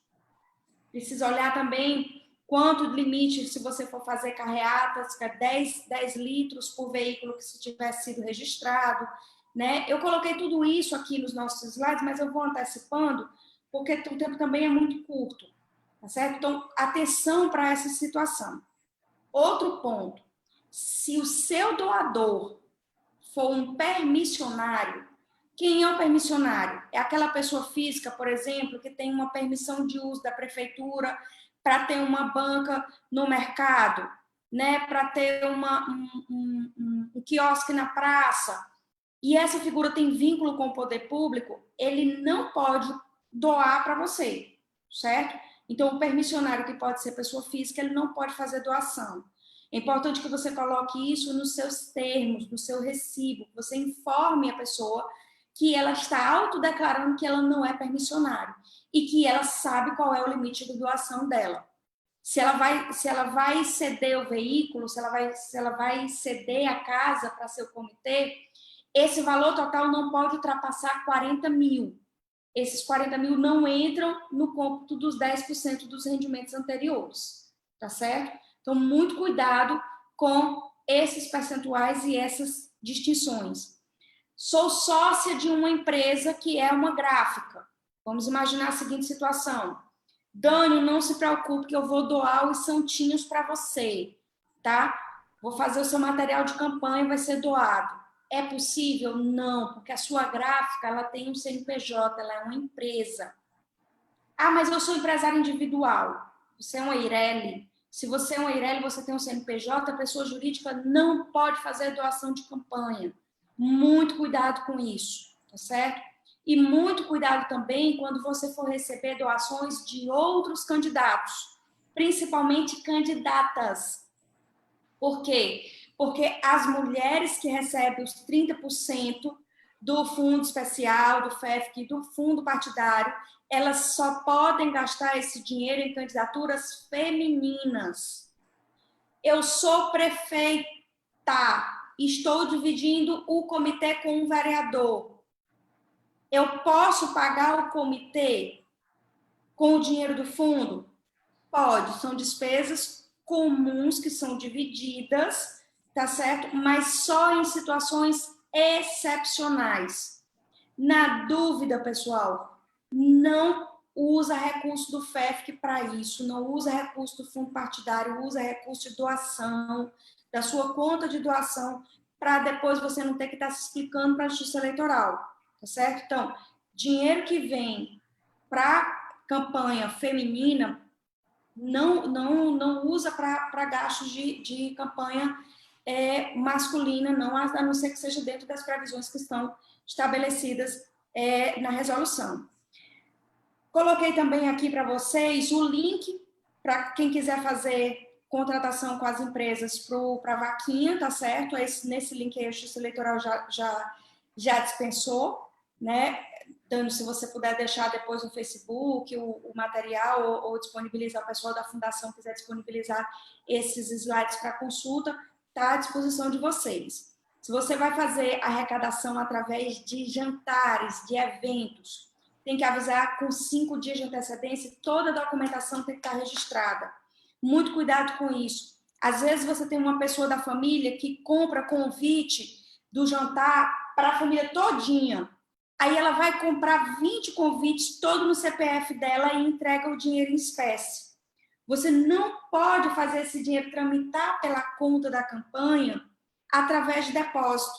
Precisa olhar também quanto limite, se você for fazer carreatas, que é 10 litros por veículo que se tivesse sido registrado, né? Eu coloquei tudo isso aqui nos nossos slides, mas eu vou antecipando, porque o tempo também é muito curto, tá certo? Então, atenção para essa situação. Outro ponto, se o seu doador for um permissionário, quem é o permissionário? É aquela pessoa física, por exemplo, que tem uma permissão de uso da prefeitura para ter uma banca no mercado, né? Para ter um quiosque na praça, e essa figura tem vínculo com o poder público, ele não pode doar para você, certo? Então, o permissionário, que pode ser pessoa física, ele não pode fazer doação. É importante que você coloque isso nos seus termos, no seu recibo, que você informe a pessoa que ela está autodeclarando que ela não é permissionário e que ela sabe qual é o limite de doação dela. Se ela vai ceder o veículo, se ela vai ceder a casa para seu comitê, esse valor total não pode ultrapassar 40 mil. Esses 40 mil não entram no cômputo dos 10% dos rendimentos anteriores, tá certo? Então, muito cuidado com esses percentuais e essas distinções. Sou sócia de uma empresa que é uma gráfica. Vamos imaginar a seguinte situação. Dânio, não se preocupe que eu vou doar os santinhos para você, tá? Vou fazer o seu material de campanha e vai ser doado. É possível? Não, porque a sua gráfica, ela tem um CNPJ, ela é uma empresa. Ah, mas eu sou empresário individual. Você é uma Eireli. Se você é uma Eireli, você tem um CNPJ, a pessoa jurídica não pode fazer doação de campanha. Muito cuidado com isso, tá certo? E muito cuidado também quando você for receber doações de outros candidatos, principalmente candidatas. Por quê? Porque as mulheres que recebem os 30% do fundo especial, do FEFC e do fundo partidário, elas só podem gastar esse dinheiro em candidaturas femininas. Eu sou prefeita, estou dividindo o comitê com um vereador. Eu posso pagar o comitê com o dinheiro do fundo? Pode, são despesas comuns que são divididas, tá certo? Mas só em situações excepcionais. Na dúvida, pessoal, não usa recurso do FEFC para isso, não usa recurso do fundo partidário, usa recurso de doação, da sua conta de doação, para depois você não ter que estar se explicando para a Justiça Eleitoral, tá certo? Então, dinheiro que vem para campanha feminina, não usa para gastos de campanha masculina, não, a não ser que seja dentro das previsões que estão estabelecidas na resolução. Coloquei também aqui para vocês o link para quem quiser fazer contratação com as empresas para a vaquinha, tá certo? Nesse link aí a Justiça Eleitoral já dispensou, né? Dando, se você puder deixar depois no Facebook o material ou disponibilizar, a pessoa da fundação quiser disponibilizar esses slides para consulta, está à disposição de vocês. Se você vai fazer arrecadação através de jantares, de eventos, tem que avisar com 5 dias de antecedência, toda a documentação tem que estar registrada. Muito cuidado com isso. Às vezes você tem uma pessoa da família que compra convite do jantar para a família todinha. Aí ela vai comprar 20 convites, todo no CPF dela, e entrega o dinheiro em espécie. Você não pode fazer esse dinheiro tramitar pela conta da campanha através de depósito.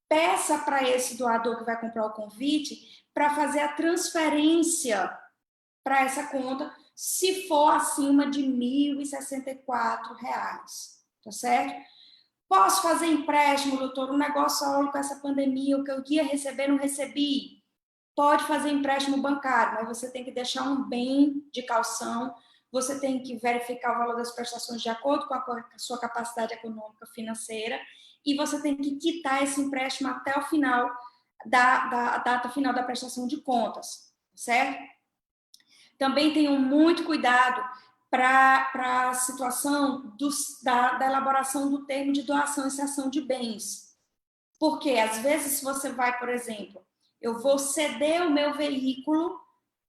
Peça para esse doador que vai comprar o convite para fazer a transferência para essa conta, se for acima de R$ 1.064, tá certo? Posso fazer empréstimo, doutor? Um negócio olha com essa pandemia, o que eu ia receber, não recebi. Pode fazer empréstimo bancário, mas você tem que deixar um bem de calção, você tem que verificar o valor das prestações de acordo com a sua capacidade econômica financeira, e você tem que quitar esse empréstimo até o final da data final da prestação de contas, certo? Também tenham muito cuidado para a situação da elaboração do termo de doação e cessão de bens. Porque, às vezes, se você vai, por exemplo, eu vou ceder o meu veículo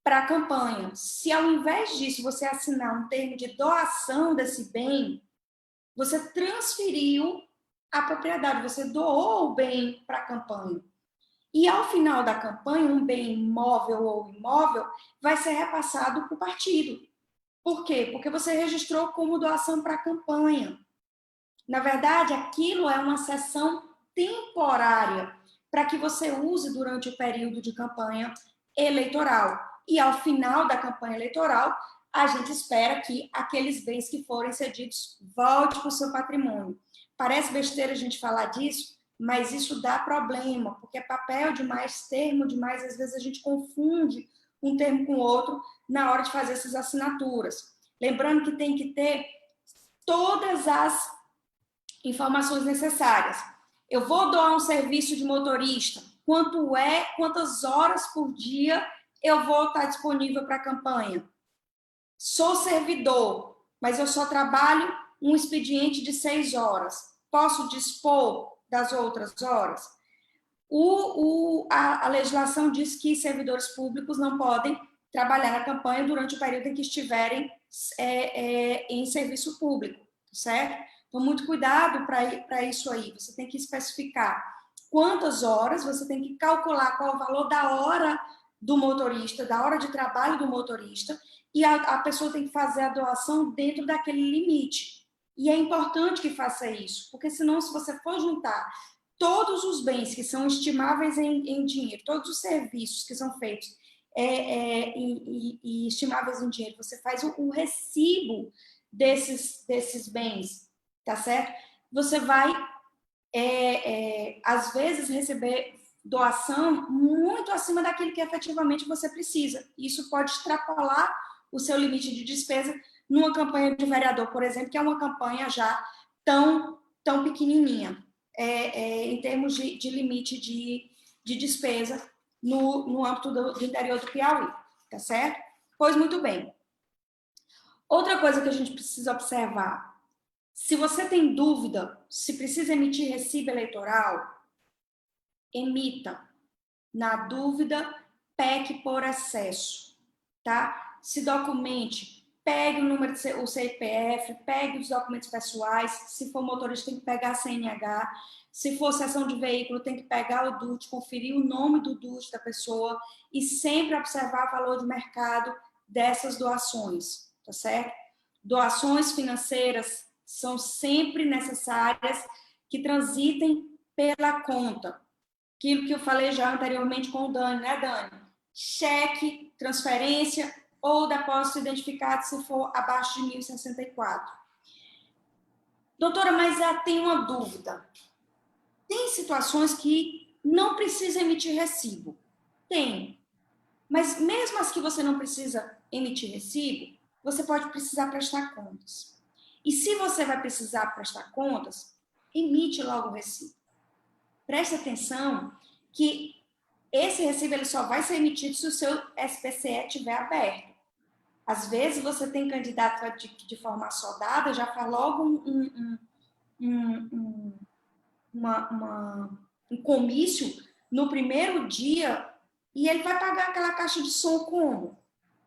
para a campanha. Se, ao invés disso, você assinar um termo de doação desse bem, você transferiu a propriedade, você doou o bem para a campanha. E, ao final da campanha, um bem móvel ou imóvel vai ser repassado para o partido. Por quê? Porque você registrou como doação para a campanha. Na verdade, aquilo é uma cessão temporária para que você use durante o período de campanha eleitoral. E, ao final da campanha eleitoral, a gente espera que aqueles bens que forem cedidos voltem para o seu patrimônio. Parece besteira a gente falar disso, mas isso dá problema, porque é papel demais, termo demais, às vezes a gente confunde um termo com outro na hora de fazer essas assinaturas. Lembrando que tem que ter todas as informações necessárias. Eu vou doar um serviço de motorista, quantas horas por dia eu vou estar disponível para a campanha? Sou servidor, mas eu só trabalho um expediente de 6 horas. Posso dispor das outras horas? A legislação diz que servidores públicos não podem trabalhar na campanha durante o período em que estiverem em serviço público, certo? Então, muito cuidado para isso aí. Você tem que especificar quantas horas, você tem que calcular qual o valor da hora do motorista, da hora de trabalho do motorista, e a pessoa tem que fazer a doação dentro daquele limite. E é importante que faça isso, porque senão, se você for juntar todos os bens que são estimáveis em dinheiro, todos os serviços que são feitos e estimáveis em dinheiro, você faz o recibo desses bens, tá certo? Você vai, às vezes, receber doação muito acima daquilo que efetivamente você precisa. Isso pode extrapolar o seu limite de despesa numa campanha de vereador, por exemplo, que é uma campanha já tão pequenininha, em termos de limite de despesa no âmbito do interior do Piauí, tá certo? Pois muito bem. Outra coisa que a gente precisa observar, se você tem dúvida se precisa emitir recibo eleitoral, emita. Na dúvida, PEC por excesso, tá? Se documente, pegue o número o CPF, pegue os documentos pessoais, se for motorista tem que pegar a CNH, se for cessão de veículo tem que pegar o DUT, conferir o nome do DUT da pessoa e sempre observar o valor de mercado dessas doações, tá certo? Doações financeiras são sempre necessárias que transitem pela conta. Aquilo que eu falei já anteriormente com o Dani, né, Dani? Cheque, transferência ou depósito identificado se for abaixo de 1.064. Doutora, mas já tem uma dúvida. Tem situações que não precisa emitir recibo? Tem. Mas mesmo as que você não precisa emitir recibo, você pode precisar prestar contas. E se você vai precisar prestar contas, emite logo o recibo. Preste atenção que esse recibo ele só vai ser emitido se o seu SPCE estiver aberto. Às vezes, você tem candidato de forma assodada, já faz logo um comício no primeiro dia E ele vai pagar aquela caixa de som como?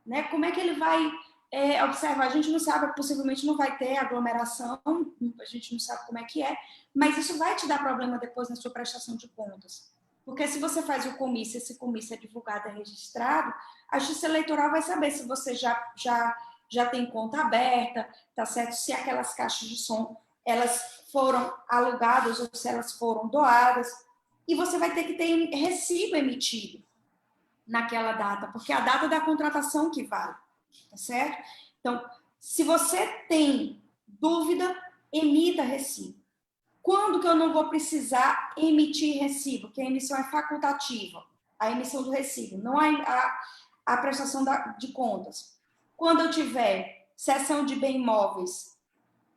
Né? Como é que ele vai observar? A gente não sabe, possivelmente não vai ter aglomeração, a gente não sabe como é que é, mas isso vai te dar problema depois na sua prestação de contas. Porque se você faz o comício, esse comício é divulgado, é registrado, a Justiça Eleitoral vai saber se você já tem conta aberta, tá certo? Se aquelas caixas de som elas foram alugadas ou se elas foram doadas, e você vai ter que ter recibo emitido naquela data, porque é a data da contratação que vale, tá certo? Então, se você tem dúvida, emita recibo. Quando que eu não vou precisar emitir recibo? Que a emissão é facultativa, a emissão do recibo, não a prestação de contas. Quando eu tiver cessão de bem imóveis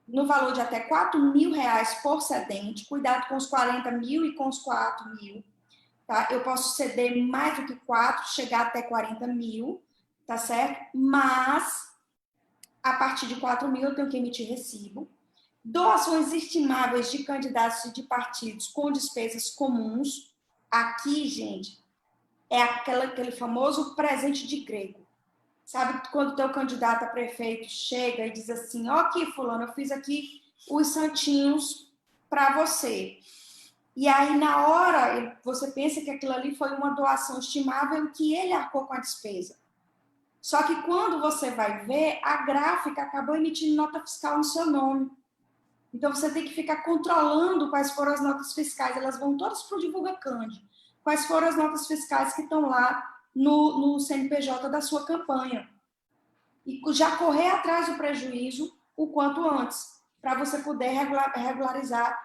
no valor de até R$4.000 por cedente, cuidado com os 40 mil e com os 4 mil, tá? Eu posso ceder mais do que 4, chegar até 40 mil, tá certo? Mas, a partir de 4 mil, eu tenho que emitir recibo. Doações estimáveis de candidatos e de partidos com despesas comuns. Aqui, gente, é aquele famoso presente de grego. Sabe quando o teu candidato a prefeito chega e diz assim, ó, aqui, fulano, eu fiz aqui os santinhos para você. E aí, na hora, você pensa que aquilo ali foi uma doação estimável que ele arcou com a despesa. Só que quando você vai ver, a gráfica acabou emitindo nota fiscal no seu nome. Então, você tem que ficar controlando quais foram as notas fiscais. Elas vão todas para o Divulga Cand. Quais foram as notas fiscais que estão lá no CNPJ da sua campanha. E já correr atrás do prejuízo o quanto antes, para você poder regularizar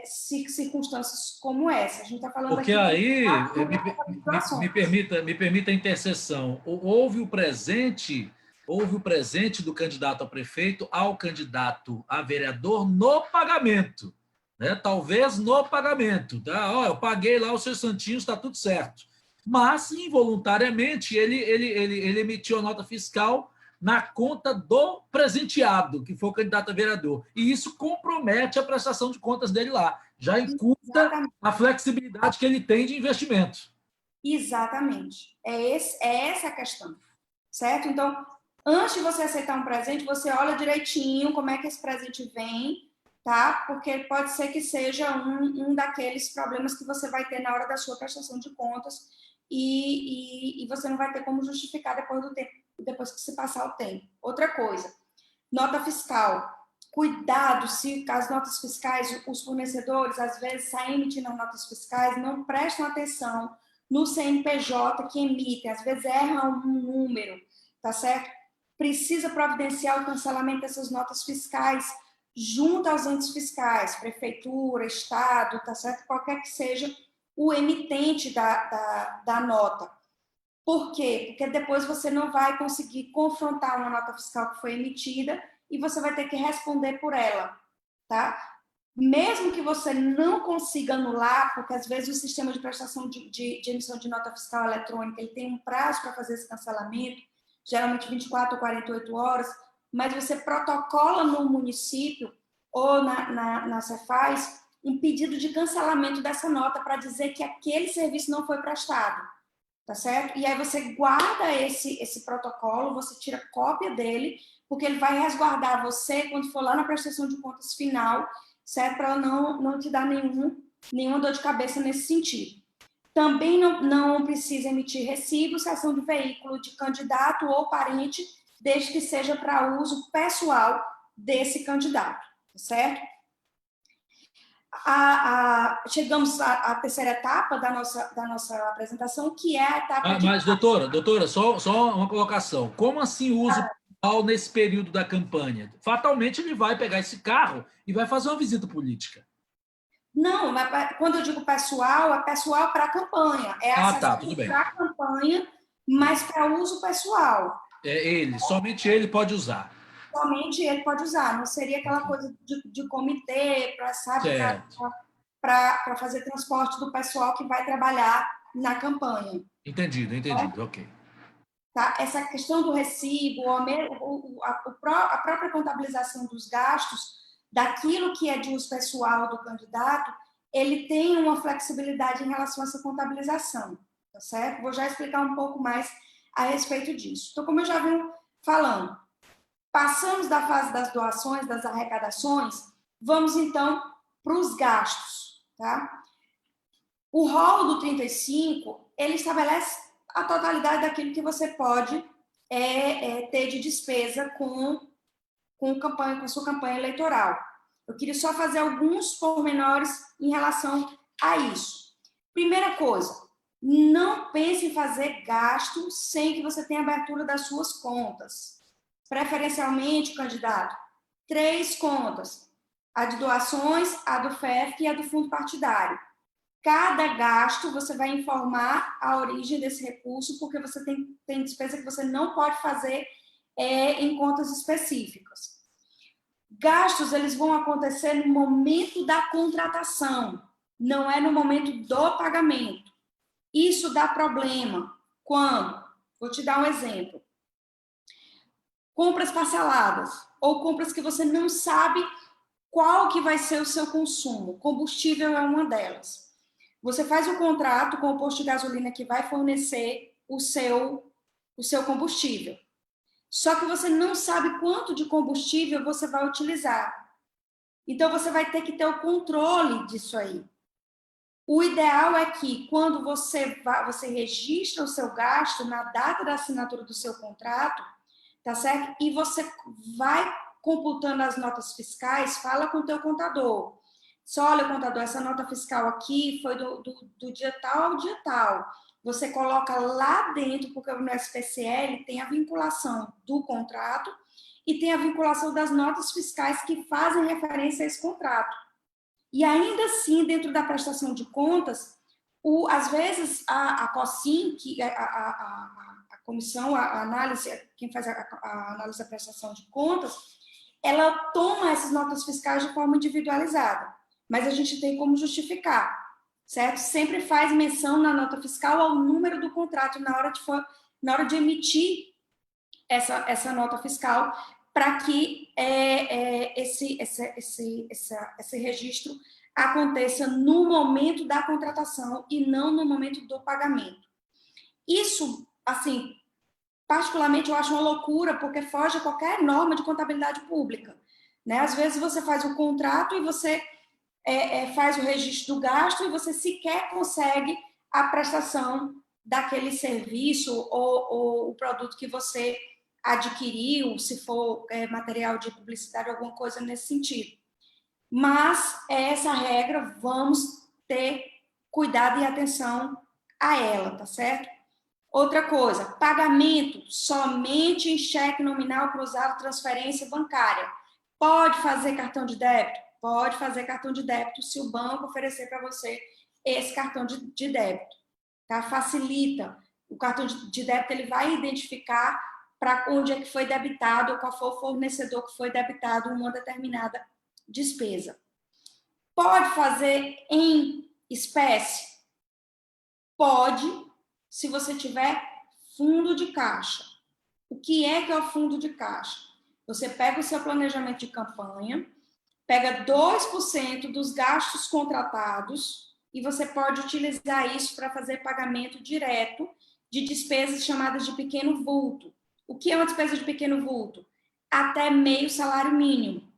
circunstâncias como essa. A gente está falando Porque aqui de aí, situações. me permita a intercessão. Houve o presente do candidato a prefeito ao candidato a vereador no pagamento. Né? Talvez no pagamento. Tá? Ó, eu paguei lá os seus santinhos, está tudo certo. Mas, involuntariamente, ele emitiu a nota fiscal na conta do presenteado, que foi o candidato a vereador. E isso compromete a prestação de contas dele lá. Já encurta a flexibilidade que ele tem de investimento. Exatamente. É essa a questão. Certo? Então, antes de você aceitar um presente, você olha direitinho como é que esse presente vem, tá? Porque pode ser que seja um daqueles problemas que você vai ter na hora da sua prestação de contas e você não vai ter como justificar depois do tempo, depois que se passar o tempo. Outra coisa, nota fiscal. Cuidado se as notas fiscais, os fornecedores às vezes saem emitindo notas fiscais, não prestam atenção no CNPJ que emitem, às vezes erram um número, tá certo? Precisa providenciar o cancelamento dessas notas fiscais junto aos entes fiscais, prefeitura, estado, tá certo? Qualquer que seja o emitente da nota. Por quê? Porque depois você não vai conseguir confrontar uma nota fiscal que foi emitida e você vai ter que responder por ela, tá? Mesmo que você não consiga anular, porque às vezes o sistema de prestação de emissão de nota fiscal eletrônica ele tem um prazo para fazer esse cancelamento, geralmente 24 ou 48 horas, mas você protocola no município ou na Cefaz um pedido de cancelamento dessa nota para dizer que aquele serviço não foi prestado, tá certo? E aí você guarda esse protocolo, você tira cópia dele, porque ele vai resguardar você quando for lá na prestação de contas final, certo? Para não te dar nenhuma dor de cabeça nesse sentido. Também não precisa emitir recibo, cessão de veículo de candidato ou parente, desde que seja para uso pessoal desse candidato, certo? Chegamos à terceira etapa da nossa apresentação, que é a etapa de... Mas, doutora, só uma colocação. Como assim uso pessoal nesse período da campanha? Fatalmente ele vai pegar esse carro e vai fazer uma visita política. Não, mas quando eu digo pessoal, é pessoal para a campanha. É Tá, tudo acessível bem. para a campanha, mas para uso pessoal. Somente ele pode usar. Somente ele pode usar. Não seria aquela coisa de comitê, Certo. para fazer transporte do pessoal que vai trabalhar na campanha. Entendido, ok. Tá? Essa questão do recibo, a própria contabilização dos gastos, daquilo que é de uso pessoal do candidato, ele tem uma flexibilidade em relação a essa contabilização. tá certo? Vou já explicar um pouco mais a respeito disso. Então, como eu já venho falando, passamos da fase das doações, das arrecadações, vamos então para os gastos, tá? O rol do 35, ele estabelece a totalidade daquilo que você pode ter de despesa com a sua campanha eleitoral. Eu queria só fazer alguns pormenores em relação a isso. Primeira coisa, não pense em fazer gasto sem que você tenha abertura das suas contas. Preferencialmente, candidato, 3 contas: a de doações, a do FEF e a do fundo partidário. Cada gasto você vai informar a origem desse recurso, porque você tem despesa que você não pode fazer em contas específicas. Gastos, eles vão acontecer no momento da contratação, não é no momento do pagamento. Isso dá problema. Quando? Vou te dar um exemplo. Compras parceladas, ou compras que você não sabe qual que vai ser o seu consumo. Combustível é uma delas. Você faz o contrato com o posto de gasolina que vai fornecer o seu combustível. Só que você não sabe quanto de combustível você vai utilizar. Então, você vai ter que ter o controle disso aí. O ideal é que, quando você registra o seu gasto na data da assinatura do seu contrato, tá certo? E você vai computando as notas fiscais, fala com o teu contador. Só, olha, contador, essa nota fiscal aqui foi do dia tal ao dia tal. Você coloca lá dentro, porque no SPCL tem a vinculação do contrato e tem a vinculação das notas fiscais que fazem referência a esse contrato. E ainda assim, dentro da prestação de contas, às vezes a COSIM, que a comissão, a análise, quem faz a análise da prestação de contas, ela toma essas notas fiscais de forma individualizada, mas a gente tem como justificar, certo? Sempre faz menção na nota fiscal ao número do contrato na hora de emitir essa nota fiscal, para que esse registro aconteça no momento da contratação e não no momento do pagamento. Isso, assim, particularmente eu acho uma loucura, porque foge a qualquer norma de contabilidade pública, né? Às vezes você faz o contrato e você faz o registro do gasto e você sequer consegue a prestação daquele serviço ou o produto que você adquiriu, se for material de publicidade, alguma coisa nesse sentido. Mas essa regra, vamos ter cuidado e atenção a ela, tá certo? Outra coisa, pagamento somente em cheque nominal cruzado, transferência bancária. Pode fazer cartão de débito? Pode fazer cartão de débito se o banco oferecer para você esse cartão de débito. Tá? Facilita. O cartão de débito ele vai identificar para onde é que foi debitado, ou qual foi o fornecedor que foi debitado uma determinada despesa. Pode fazer em espécie? Pode, se você tiver fundo de caixa. O que é o fundo de caixa? Você pega o seu planejamento de campanha, pega 2% dos gastos contratados e você pode utilizar isso para fazer pagamento direto de despesas chamadas de pequeno vulto. O que é uma despesa de pequeno vulto? Até meio salário mínimo.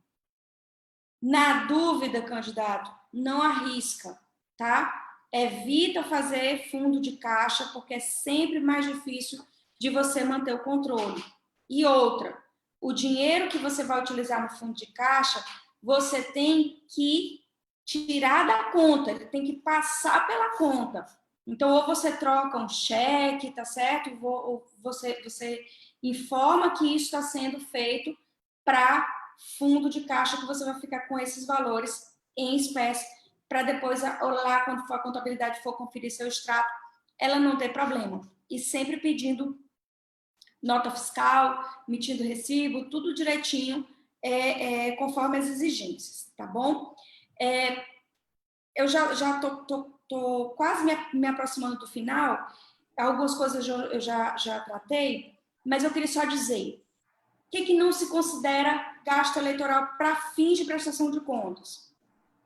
Na dúvida, candidato, não arrisca, tá? Evita fazer fundo de caixa, porque é sempre mais difícil de você manter o controle. E outra, o dinheiro que você vai utilizar no fundo de caixa, você tem que tirar da conta, ele tem que passar pela conta. Então, ou você troca um cheque, tá certo? Ou você informa que isso está sendo feito para fundo de caixa, que você vai ficar com esses valores em espécie, para depois, lá, quando a contabilidade for conferir seu extrato, ela não ter problema. E sempre pedindo nota fiscal, emitindo recibo, tudo direitinho, conforme as exigências, tá bom? Eu já tô quase me aproximando do final, algumas coisas eu já tratei, mas eu queria só dizer, o que não se considera gasto eleitoral para fins de prestação de contas?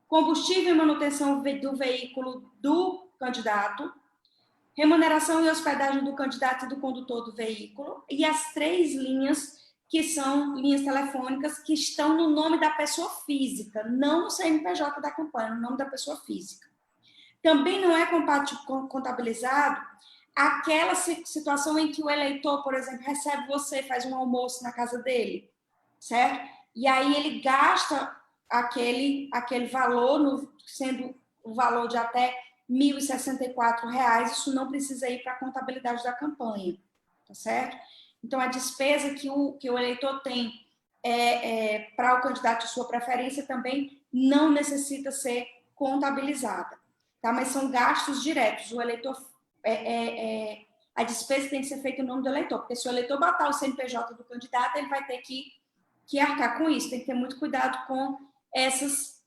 Combustível e manutenção do veículo do candidato, remuneração e hospedagem do candidato e do condutor do veículo, e as 3 linhas, que são linhas telefônicas, que estão no nome da pessoa física, não no CNPJ da campanha, no nome da pessoa física. Também não é contabilizado aquela situação em que o eleitor, por exemplo, recebe você, faz um almoço na casa dele, certo? E aí ele gasta aquele valor, sendo o valor de até R$ 1.064, isso não precisa ir para a contabilidade da campanha, tá certo? Então, a despesa que o eleitor tem para o candidato de sua preferência também não necessita ser contabilizada, tá? Mas são gastos diretos. O eleitor, a despesa tem que ser feita em nome do eleitor, porque se o eleitor botar o CNPJ do candidato, ele vai ter que arcar com isso. Tem que ter muito cuidado com essas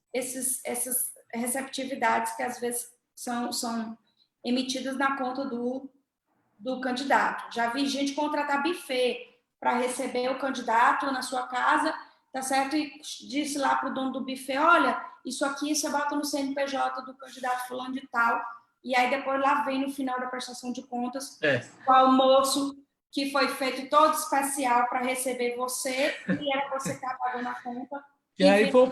receptividades que às vezes são emitidas na conta do candidato. Já vi gente contratar buffet para receber o candidato na sua casa, tá certo? E disse lá para o dono do buffet, olha, isso aqui você bota no CNPJ do candidato fulano de tal, e aí depois lá vem no final da prestação de contas o almoço que foi feito todo especial para receber você, e era você que estava pagando a conta. E aí foi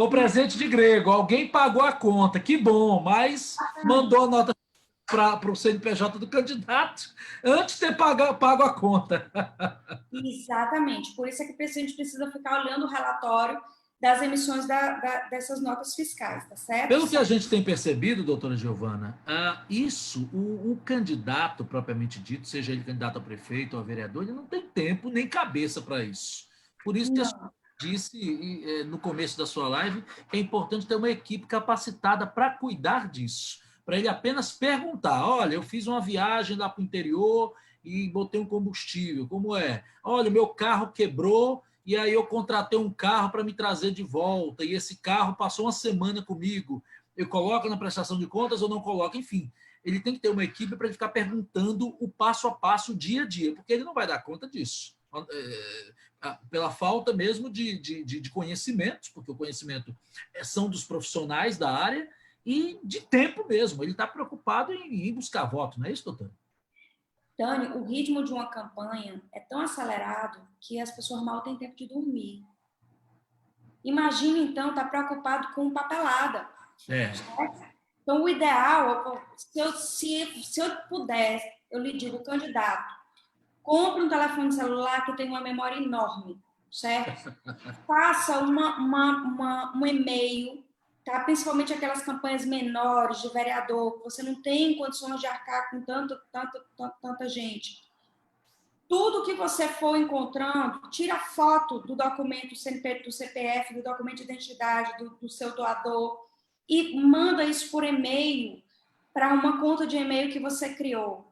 o presente de grego. Alguém pagou a conta, que bom, mas mandou a nota para o CNPJ do candidato antes de ter pago a conta. Exatamente. Por isso é que a gente precisa ficar olhando o relatório das emissões dessas notas fiscais, tá certo? Pelo que a gente tem percebido, doutora Giovana, o candidato propriamente dito, seja ele candidato a prefeito ou a vereador, ele não tem tempo nem cabeça para isso. Por isso que a senhora disse no começo da sua live que é importante ter uma equipe capacitada para cuidar disso, para ele apenas perguntar, olha, eu fiz uma viagem lá para o interior e botei um combustível, como é? Olha, meu carro quebrou e aí eu contratei um carro para me trazer de volta, e esse carro passou uma semana comigo, eu coloco na prestação de contas ou não coloco? Enfim, ele tem que ter uma equipe para ele ficar perguntando o passo a passo, o dia a dia, porque ele não vai dar conta disso. Pela falta mesmo de conhecimentos, porque o conhecimento são dos profissionais da área, e de tempo mesmo. Ele está preocupado em buscar voto, não é isso, doutor? Tânia, o ritmo de uma campanha é tão acelerado que as pessoas mal têm tempo de dormir. Imagina, então, estar preocupado com papelada. Então, o ideal, se eu puder, eu lhe digo, candidato, compre um telefone celular que tem uma memória enorme, certo? Faça um e-mail, tá? Principalmente aquelas campanhas menores de vereador, que você não tem condições de arcar com tanta gente. Tudo que você for encontrando, tira foto do documento do CPF, do documento de identidade do seu doador e manda isso por e-mail para uma conta de e-mail que você criou.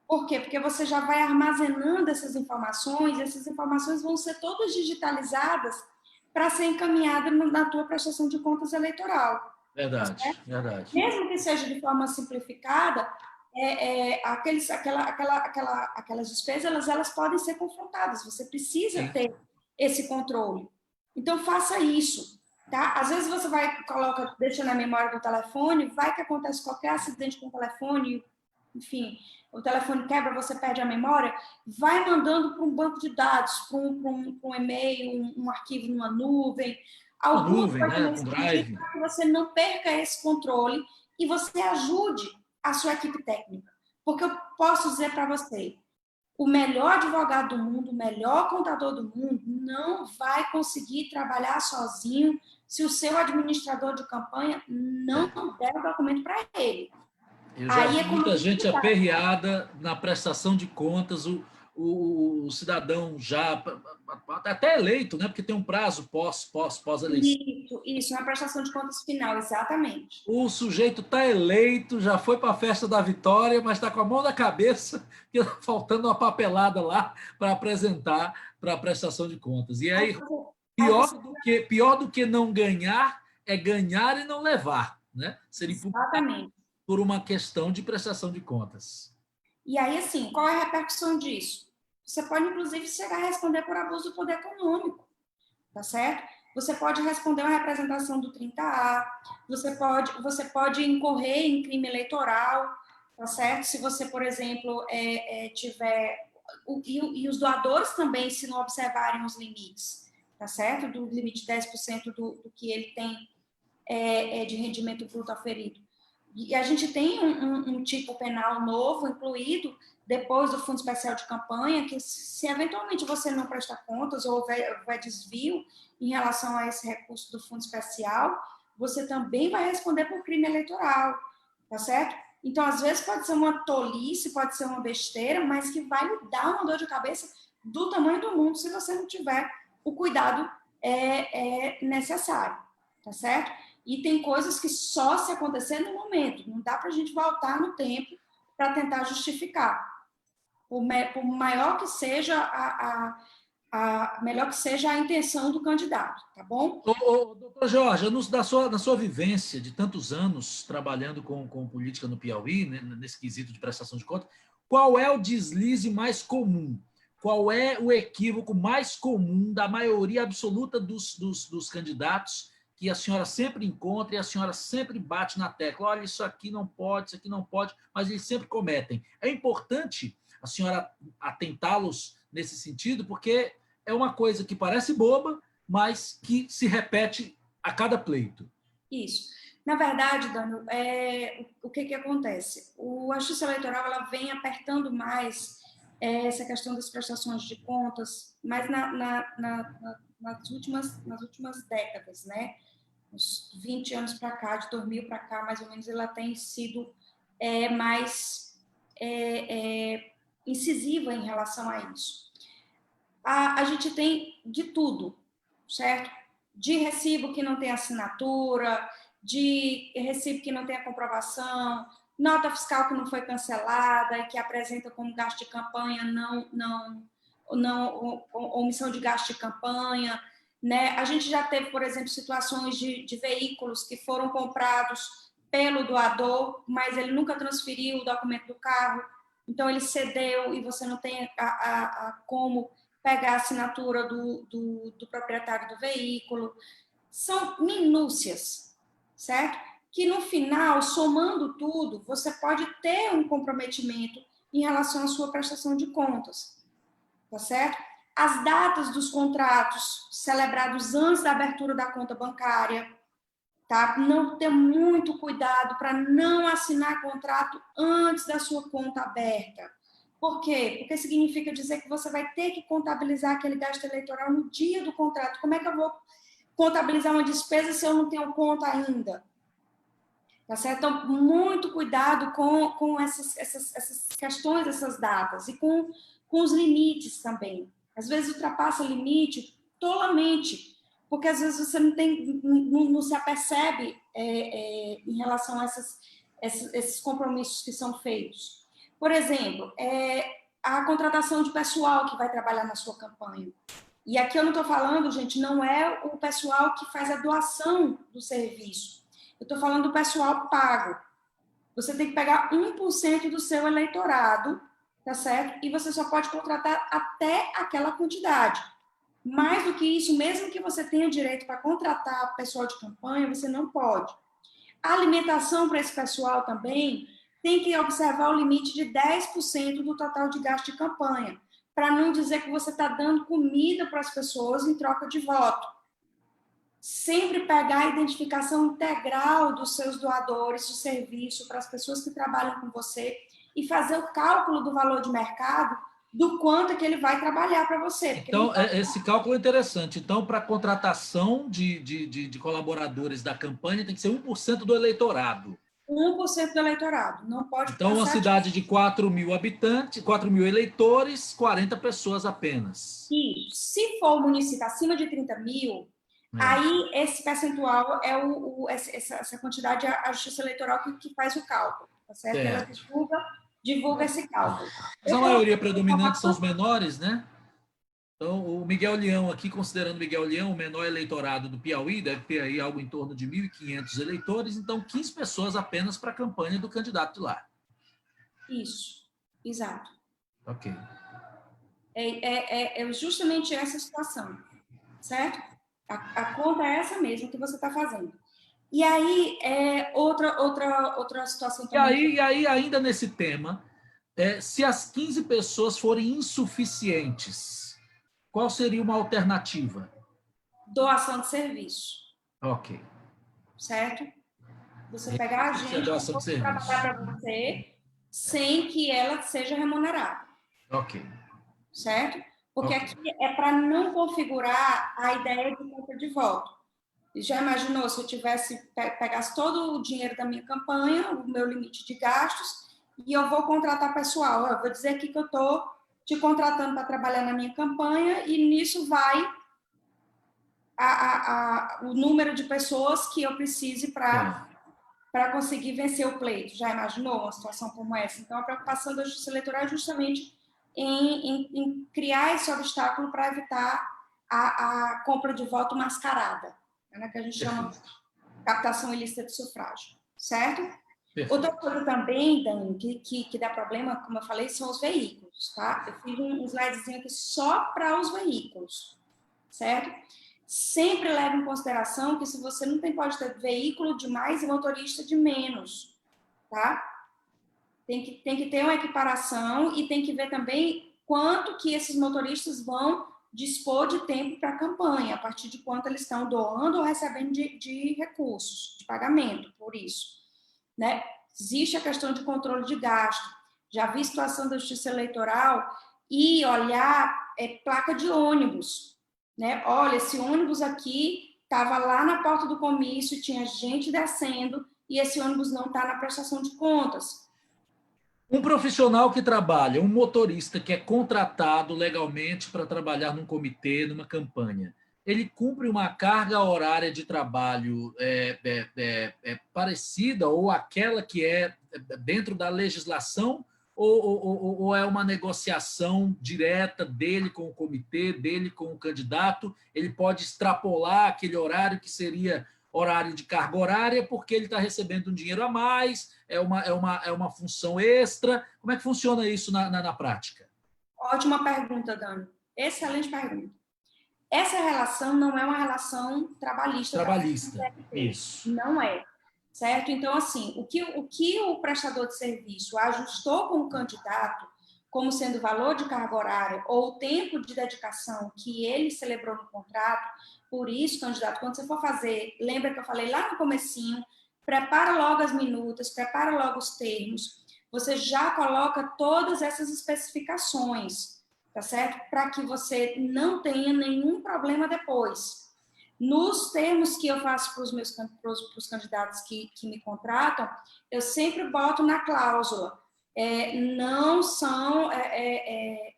Por quê? Porque você já vai armazenando essas informações vão ser todas digitalizadas para ser encaminhada na tua prestação de contas eleitoral. Verdade, verdade. Mesmo que seja de forma simplificada, aquelas despesas elas podem ser confrontadas. Você precisa ter esse controle. Então, faça isso. Tá? Às vezes você deixa na memória do telefone, vai que acontece qualquer acidente com o telefone, enfim, o telefone quebra, você perde a memória, vai mandando para um banco de dados, para um e-mail, um arquivo numa nuvem, alguma coisa nesse sentido, para que você não perca esse controle e você ajude a sua equipe técnica. Porque eu posso dizer para você, o melhor advogado do mundo, o melhor contador do mundo não vai conseguir trabalhar sozinho se o seu administrador de campanha não der o documento para ele. Eu já vi muita gente aperreada na prestação de contas, o cidadão já até eleito, né? Porque tem um prazo pós-eleição. Isso, na prestação de contas final, exatamente. O sujeito está eleito, já foi para a festa da vitória, mas está com a mão na cabeça, que está faltando uma papelada lá para apresentar para a prestação de contas. E aí, pior do que não ganhar é ganhar e não levar, né? Seria exatamente. Por uma questão de prestação de contas. E aí, assim, qual é a repercussão disso? Você pode, inclusive, chegar a responder por abuso do poder econômico, tá certo? Você pode responder uma representação do 30A, você pode incorrer em crime eleitoral, tá certo? Se você, por exemplo, tiver... E os doadores também, se não observarem os limites, tá certo? Do limite de 10% do que ele tem de rendimento bruto aferido. E a gente tem um tipo penal novo incluído depois do Fundo Especial de Campanha, que se eventualmente você não prestar contas ou houver desvio em relação a esse recurso do Fundo Especial, você também vai responder por crime eleitoral, tá certo? Então, às vezes pode ser uma tolice, pode ser uma besteira, mas que vai lhe dar uma dor de cabeça do tamanho do mundo se você não tiver o cuidado necessário, tá certo? E tem coisas que só se acontecer no momento, não dá para a gente voltar no tempo para tentar justificar. Por maior que seja melhor que seja a intenção do candidato, tá bom? Doutor Jorge, na sua vivência de tantos anos trabalhando com política no Piauí, né, nesse quesito de prestação de contas, qual é o deslize mais comum? Qual é o equívoco mais comum da maioria absoluta dos candidatos que a senhora sempre encontra e a senhora sempre bate na tecla? Olha, isso aqui não pode, mas eles sempre cometem. É importante a senhora atentá-los nesse sentido, porque é uma coisa que parece boba, mas que se repete a cada pleito. Isso. Na verdade, Dani, o que acontece? A Justiça Eleitoral ela vem apertando mais essa questão das prestações de contas, mas nas últimas décadas, né? Uns 20 anos para cá, de 2000 para cá, mais ou menos, ela tem sido mais incisiva em relação a isso. A gente tem de tudo, certo? De recibo que não tem assinatura, de recibo que não tem a comprovação, nota fiscal que não foi cancelada e que apresenta como gasto de campanha, omissão de gasto de campanha, né? A gente já teve, por exemplo, situações de veículos que foram comprados pelo doador, mas ele nunca transferiu o documento do carro, então ele cedeu e você não tem como pegar a assinatura do proprietário do veículo. São minúcias, certo? Que no final, somando tudo, você pode ter um comprometimento em relação à sua prestação de contas, tá certo? As datas dos contratos celebrados antes da abertura da conta bancária, tá? Não ter muito cuidado para não assinar contrato antes da sua conta aberta. Por quê? Porque significa dizer que você vai ter que contabilizar aquele gasto eleitoral no dia do contrato. Como é que eu vou contabilizar uma despesa se eu não tenho conta ainda? Tá certo? Então, muito cuidado com essas questões, essas datas, e com os limites também. Às vezes ultrapassa o limite tolamente, porque às vezes você não se apercebe em relação a esses compromissos que são feitos. Por exemplo, a contratação de pessoal que vai trabalhar na sua campanha. E aqui eu não estou falando, gente, não é o pessoal que faz a doação do serviço. Eu estou falando do pessoal pago. Você tem que pegar 1% do seu eleitorado, tá certo? E você só pode contratar até aquela quantidade. Mais do que isso, mesmo que você tenha direito para contratar pessoal de campanha, você não pode. A alimentação para esse pessoal também tem que observar o limite de 10% do total de gasto de campanha, para não dizer que você está dando comida para as pessoas em troca de voto. Sempre pegar a identificação integral dos seus doadores de serviço para as pessoas que trabalham com você e fazer o cálculo do valor de mercado do quanto que ele vai trabalhar para você. Então, esse cálculo é interessante. Então, para a contratação de colaboradores da campanha, tem que ser 1% do eleitorado. 1% do eleitorado. Não pode Então, uma cidade de 4 mil habitantes, 4 mil eleitores, 40 pessoas apenas. Isso. Se for o município acima de 30 mil, aí esse percentual essa quantidade é a Justiça Eleitoral que faz o cálculo, tá certo? Ela divulga esse cálculo. Mas a maioria predominante são os menores, né? Então, o Miguel Leão aqui, considerando Miguel Leão o menor eleitorado do Piauí, deve ter aí algo em torno de 1.500 eleitores, então 15 pessoas apenas para a campanha do candidato de lá. Isso, exato. Ok. É justamente essa situação, certo? A conta é essa mesmo que você está fazendo. E aí, outra situação também. E aí, ainda nesse tema, se as 15 pessoas forem insuficientes, qual seria uma alternativa? Doação de serviço, Ok. certo? Você pegar a Isso é gente doação de para serviço. trabalhar para você sem que ela seja remunerada, Ok. certo? Porque Ok. aqui é para não configurar a ideia de compra de voto. Já imaginou se eu pegasse todo o dinheiro da minha campanha, o meu limite de gastos, e eu vou contratar pessoal? Eu vou dizer aqui que eu estou te contratando para trabalhar na minha campanha e nisso vai o número de pessoas que eu precise para conseguir vencer o pleito. Já imaginou uma situação como essa? Então, a preocupação da Justiça Eleitoral é justamente em criar esse obstáculo para evitar a compra de voto mascarada, né, que a gente chama de captação ilícita de sufrágio, certo? Perfeito. Outra coisa também, Dani, que dá problema, como eu falei, são os veículos, tá? Eu fiz um slidezinho aqui só para os veículos, certo? Sempre leve em consideração que se você não tem, pode ter veículo de mais e motorista de menos, tá? Tem que ter uma equiparação e tem que ver também quanto que esses motoristas vão dispor de tempo para a campanha, a partir de quanto eles estão doando ou recebendo de recursos, de pagamento, por isso, né? Existe a questão de controle de gasto. Já vi situação da Justiça Eleitoral e olhar placa de ônibus, né? Olha, esse ônibus aqui estava lá na porta do comício, tinha gente descendo e esse ônibus não está na prestação de contas. Um profissional que trabalha, um motorista que é contratado legalmente para trabalhar num comitê, numa campanha, ele cumpre uma carga horária de trabalho parecida ou aquela que é dentro da legislação ou é uma negociação direta dele com o comitê, dele com o candidato? Ele pode extrapolar aquele horário que seria horário de carga horária porque ele está recebendo um dinheiro a mais, é uma função extra. Como é que funciona isso na prática? Ótima pergunta, Dani. Excelente pergunta. Essa relação não é uma relação trabalhista. Trabalhista, isso. Não é, certo? Então, assim, o que o prestador de serviço ajustou com o candidato como sendo valor de carga horária ou o tempo de dedicação que ele celebrou no contrato, por isso, candidato, quando você for fazer, lembra que eu falei lá no comecinho, prepara logo as minutas, prepara logo os termos, você já coloca todas essas especificações, tá certo? Para que você não tenha nenhum problema depois. Nos termos que eu faço para os candidatos que me contratam, eu sempre boto na cláusula, não são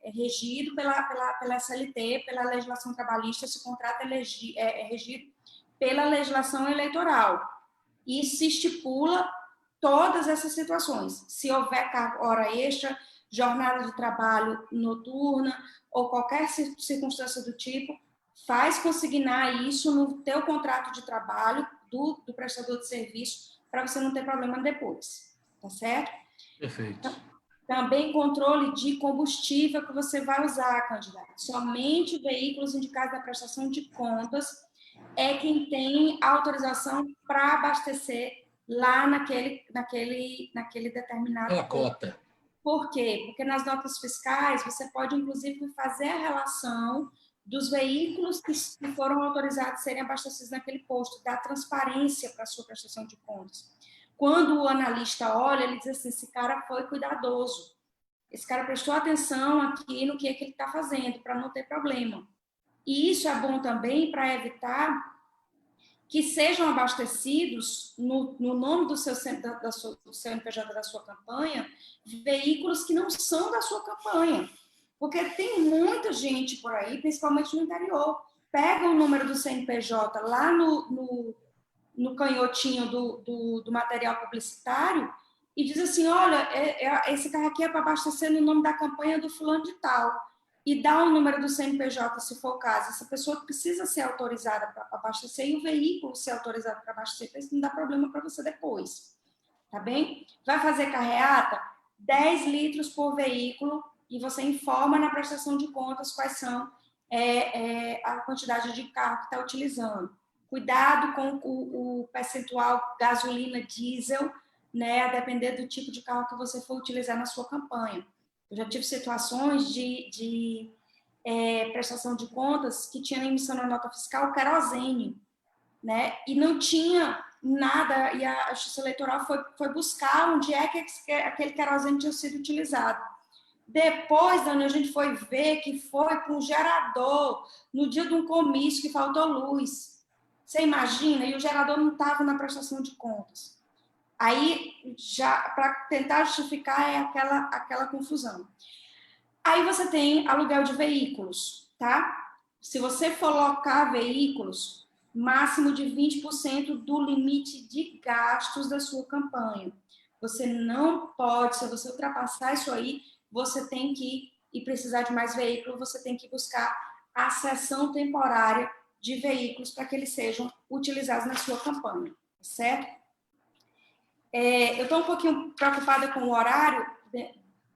regidos pela SLT, pela legislação trabalhista, esse contrato é regido pela legislação eleitoral. E se estipula todas essas situações. Se houver hora extra, jornada de trabalho noturna ou qualquer circunstância do tipo, faz consignar isso no teu contrato de trabalho do prestador de serviço para você não ter problema depois, tá certo? Perfeito. Também controle de combustível que você vai usar, candidato. Somente veículos indicados na prestação de contas é quem tem autorização para abastecer lá naquele determinado Aquela cota. Por quê? Porque nas notas fiscais você pode, inclusive, fazer a relação dos veículos que foram autorizados a serem abastecidos naquele posto, dar transparência para a sua prestação de contas. Quando o analista olha, ele diz assim, esse cara foi cuidadoso, esse cara prestou atenção aqui no que ele está fazendo, para não ter problema. E isso é bom também para evitar que sejam abastecidos, no nome do seu CNPJ da sua campanha, veículos que não são da sua campanha. Porque tem muita gente por aí, principalmente no interior, pega o número do CNPJ lá no canhotinho do material publicitário e diz assim, olha, esse carro aqui é para abastecer no nome da campanha do fulano de tal. E dá o número do CNPJ, se for o caso. Essa pessoa precisa ser autorizada para abastecer e o veículo ser autorizado para abastecer, para isso não dá problema para você depois. Tá bem? Vai fazer carreata? 10 litros por veículo e você informa na prestação de contas quais são a quantidade de carro que está utilizando. Cuidado com o percentual gasolina, diesel, né, a depender do tipo de carro que você for utilizar na sua campanha. Eu já tive situações de prestação de contas que tinha na emissão da nota fiscal querosene, né, e não tinha nada, e a Justiça Eleitoral foi buscar onde é que aquele querosene tinha sido utilizado. Depois, Dani, a gente foi ver que foi para um gerador no dia de um comício que faltou luz. Você imagina? E o gerador não estava na prestação de contas. Aí, já para tentar justificar, é aquela confusão. Aí você tem aluguel de veículos, tá? Se você for locar veículos, máximo de 20% do limite de gastos da sua campanha. Você não pode, se você ultrapassar isso aí, você tem que, e precisar de mais veículos, você tem que buscar a cessão temporária de veículos para que eles sejam utilizados na sua campanha, certo? Eu estou um pouquinho preocupada com o horário,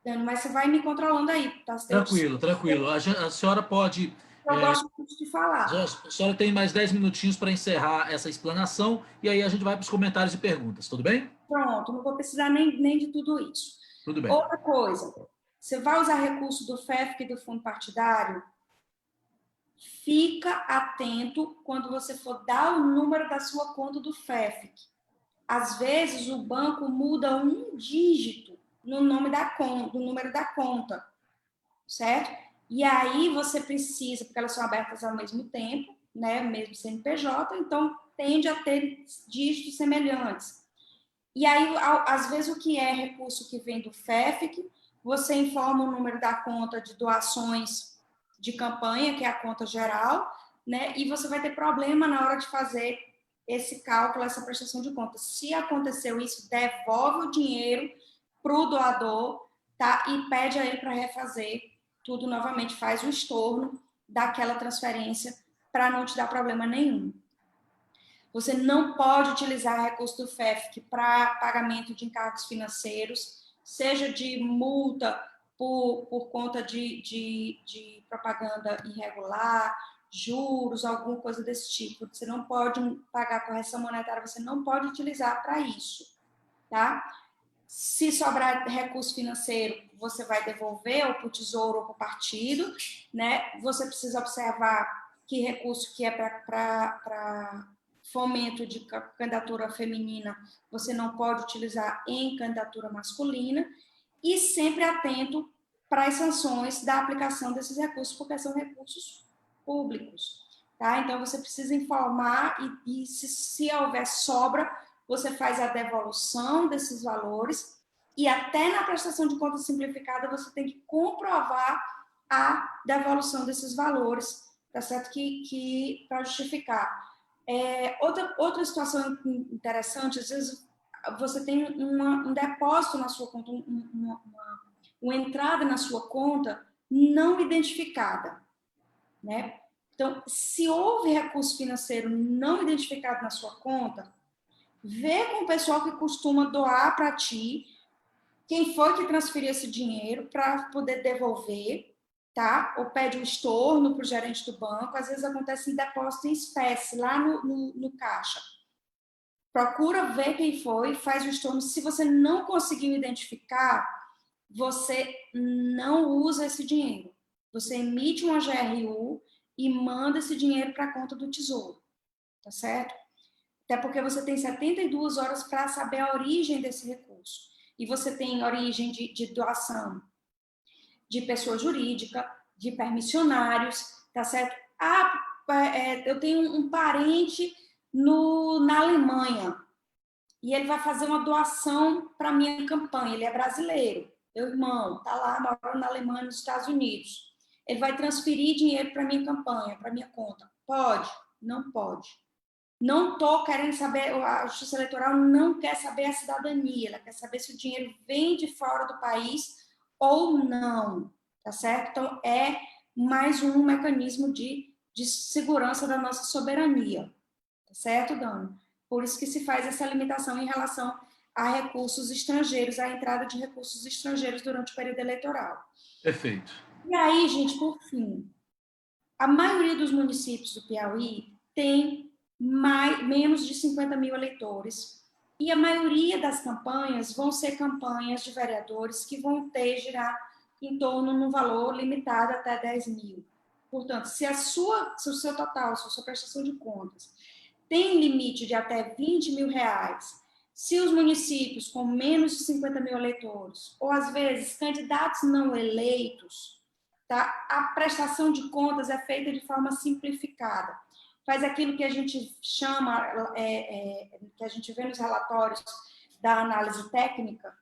Dani, mas você vai me controlando aí, tá? Tranquilo, tranquilo. A senhora pode... Eu gosto muito de falar. A senhora tem mais 10 minutinhos para encerrar essa explanação e aí a gente vai para os comentários e perguntas, tudo bem? Pronto, não vou precisar nem de tudo isso. Tudo bem. Outra coisa, você vai usar recurso do FEFC e do fundo partidário? Fica atento quando você for dar o número da sua conta do FEFC. Às vezes, o banco muda um dígito no nome da conta, do número da conta, certo? E aí você precisa, porque elas são abertas ao mesmo tempo, né, mesmo CNPJ, então tende a ter dígitos semelhantes. E aí, às vezes, o que é recurso que vem do FEFC, você informa o número da conta de doações de campanha, que é a conta geral, né? E você vai ter problema na hora de fazer esse cálculo, essa prestação de contas. Se aconteceu isso, devolve o dinheiro para o doador, tá? E pede a ele para refazer tudo novamente, faz o estorno daquela transferência para não te dar problema nenhum. Você não pode utilizar recurso do FEFC para pagamento de encargos financeiros, seja de multa por conta de propaganda irregular, juros, alguma coisa desse tipo. Você não pode pagar correção monetária, você não pode utilizar para isso, tá? Se sobrar recurso financeiro, você vai devolver ou para o tesouro ou para o partido, né? Você precisa observar que recurso que é para fomento de candidatura feminina, você não pode utilizar em candidatura masculina, e sempre atento para as sanções da aplicação desses recursos, porque são recursos públicos, tá? Então, você precisa informar e se houver sobra, você faz a devolução desses valores e até na prestação de conta simplificada você tem que comprovar a devolução desses valores, tá certo? Que para justificar. Outra situação interessante, às vezes você tem um depósito na sua conta, uma entrada na sua conta não identificada, né? Então, se houve recurso financeiro não identificado na sua conta, vê com o pessoal que costuma doar para ti quem foi que transferiu esse dinheiro para poder devolver, tá? Ou pede um estorno para o gerente do banco. Às vezes acontece em depósito em espécie, lá no caixa. Procura ver quem foi, faz o estorno. Se você não conseguiu identificar, você não usa esse dinheiro. Você emite uma GRU e manda esse dinheiro para a conta do Tesouro, tá certo? Até porque você tem 72 horas para saber a origem desse recurso. E você tem origem de doação de pessoa jurídica, de permissionários, tá certo? Eu tenho um parente na Alemanha e ele vai fazer uma doação para minha campanha. Ele é brasileiro, meu irmão, tá lá morando na Alemanha, nos Estados Unidos. Ele vai transferir dinheiro para minha campanha, para minha conta. Pode? Não pode. Não estou querendo saber, a Justiça Eleitoral não quer saber a cidadania, ela quer saber se o dinheiro vem de fora do país ou não, tá certo? Então, é mais um mecanismo de segurança da nossa soberania, tá certo, Dani? Por isso que se faz essa limitação em relação a recursos estrangeiros, a entrada de recursos estrangeiros durante o período eleitoral. Perfeito. E aí, gente, por fim, a maioria dos municípios do Piauí tem menos de 50 mil eleitores. E a maioria das campanhas vão ser campanhas de vereadores que vão girar em torno de um valor limitado até 10 mil. Portanto, se o seu total, se a sua prestação de contas tem limite de até 20 mil reais, se os municípios com menos de 50 mil eleitores, ou às vezes candidatos não eleitos, tá? A prestação de contas é feita de forma simplificada. Faz aquilo que a gente chama, que a gente vê nos relatórios da análise técnica,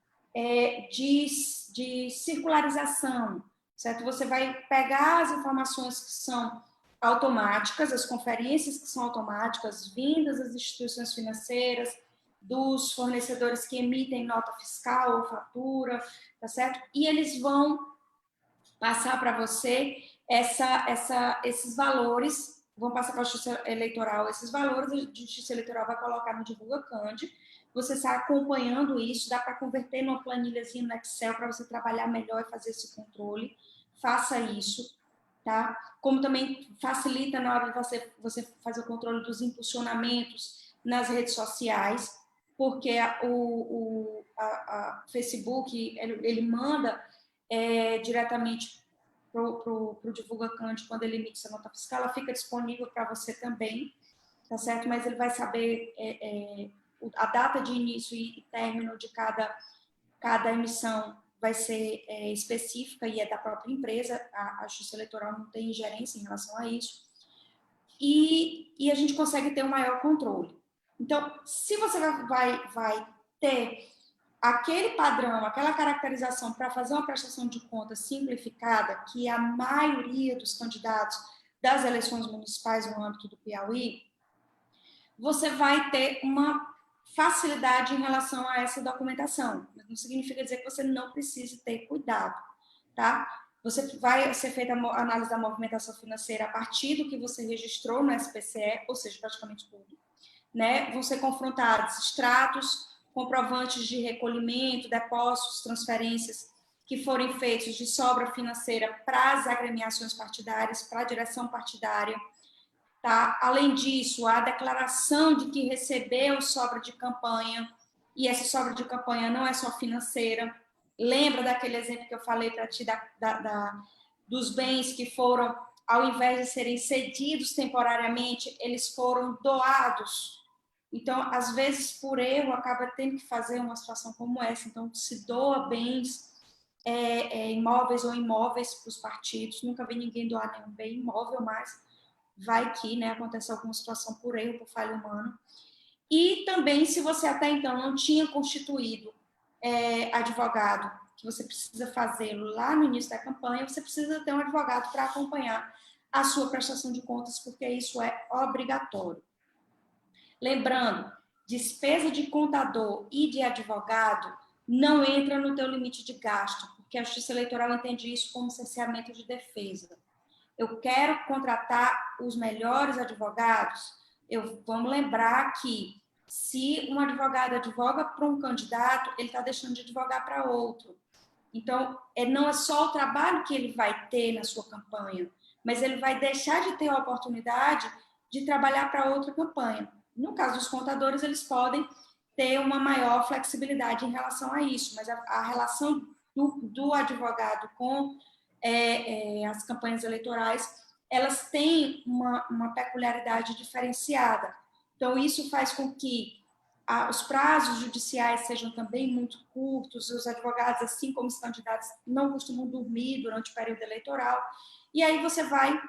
de circularização, certo? Você vai pegar as informações que são automáticas, as conferências que são automáticas, vindas das instituições financeiras, dos fornecedores que emitem nota fiscal ou fatura, tá certo? E eles vão passar para você esses valores, vão passar para a Justiça Eleitoral esses valores, a Justiça Eleitoral vai colocar no Divulga Cand, você está acompanhando isso, dá para converter numa planilhazinha no Excel para você trabalhar melhor e fazer esse controle, faça isso, tá? Como também facilita na hora de você fazer o controle dos impulsionamentos nas redes sociais, porque o Facebook, ele manda diretamente para o Divulga Cand, quando ele emite essa nota fiscal, ela fica disponível para você também, tá certo? Mas ele vai saber a data de início e término de cada emissão vai ser específica e é da própria empresa, a Justiça Eleitoral não tem ingerência em relação a isso, e a gente consegue ter um maior controle. Então, se você vai ter aquele padrão, aquela caracterização para fazer uma prestação de contas simplificada, que a maioria dos candidatos das eleições municipais no âmbito do Piauí, você vai ter uma facilidade em relação a essa documentação. Não significa dizer que você não precise ter cuidado, tá? Vai ser feita a análise da movimentação financeira a partir do que você registrou no SPCE, ou seja, praticamente tudo, né? Vão ser confrontados extratos, comprovantes de recolhimento, depósitos, transferências que forem feitos de sobra financeira para as agremiações partidárias, para a direção partidária. Tá? Além disso, a declaração de que recebeu sobra de campanha, e essa sobra de campanha não é só financeira. Lembra daquele exemplo que eu falei para ti dos bens que foram, ao invés de serem cedidos temporariamente, eles foram doados. Então, às vezes, por erro, acaba tendo que fazer uma situação como essa. Então, se doa bens imóveis ou imóveis para os partidos. Nunca vi ninguém doar nenhum bem imóvel, mas vai que, né, acontece alguma situação por erro, por falha humana. E também, se você até então não tinha constituído advogado, que você precisa fazê-lo lá no início da campanha, você precisa ter um advogado para acompanhar a sua prestação de contas, porque isso é obrigatório. Lembrando, despesa de contador e de advogado não entra no teu limite de gasto, porque a Justiça Eleitoral entende isso como cerceamento de defesa. Eu quero contratar os melhores advogados, vamos lembrar que se um advogado advoga para um candidato, ele está deixando de advogar para outro. Então, não é só o trabalho que ele vai ter na sua campanha, mas ele vai deixar de ter a oportunidade de trabalhar para outra campanha. No caso dos contadores, eles podem ter uma maior flexibilidade em relação a isso, mas a relação do advogado com as campanhas eleitorais, elas têm uma peculiaridade diferenciada. Então, isso faz com que os prazos judiciais sejam também muito curtos, os advogados, assim como os candidatos, não costumam dormir durante o período eleitoral, e aí você vai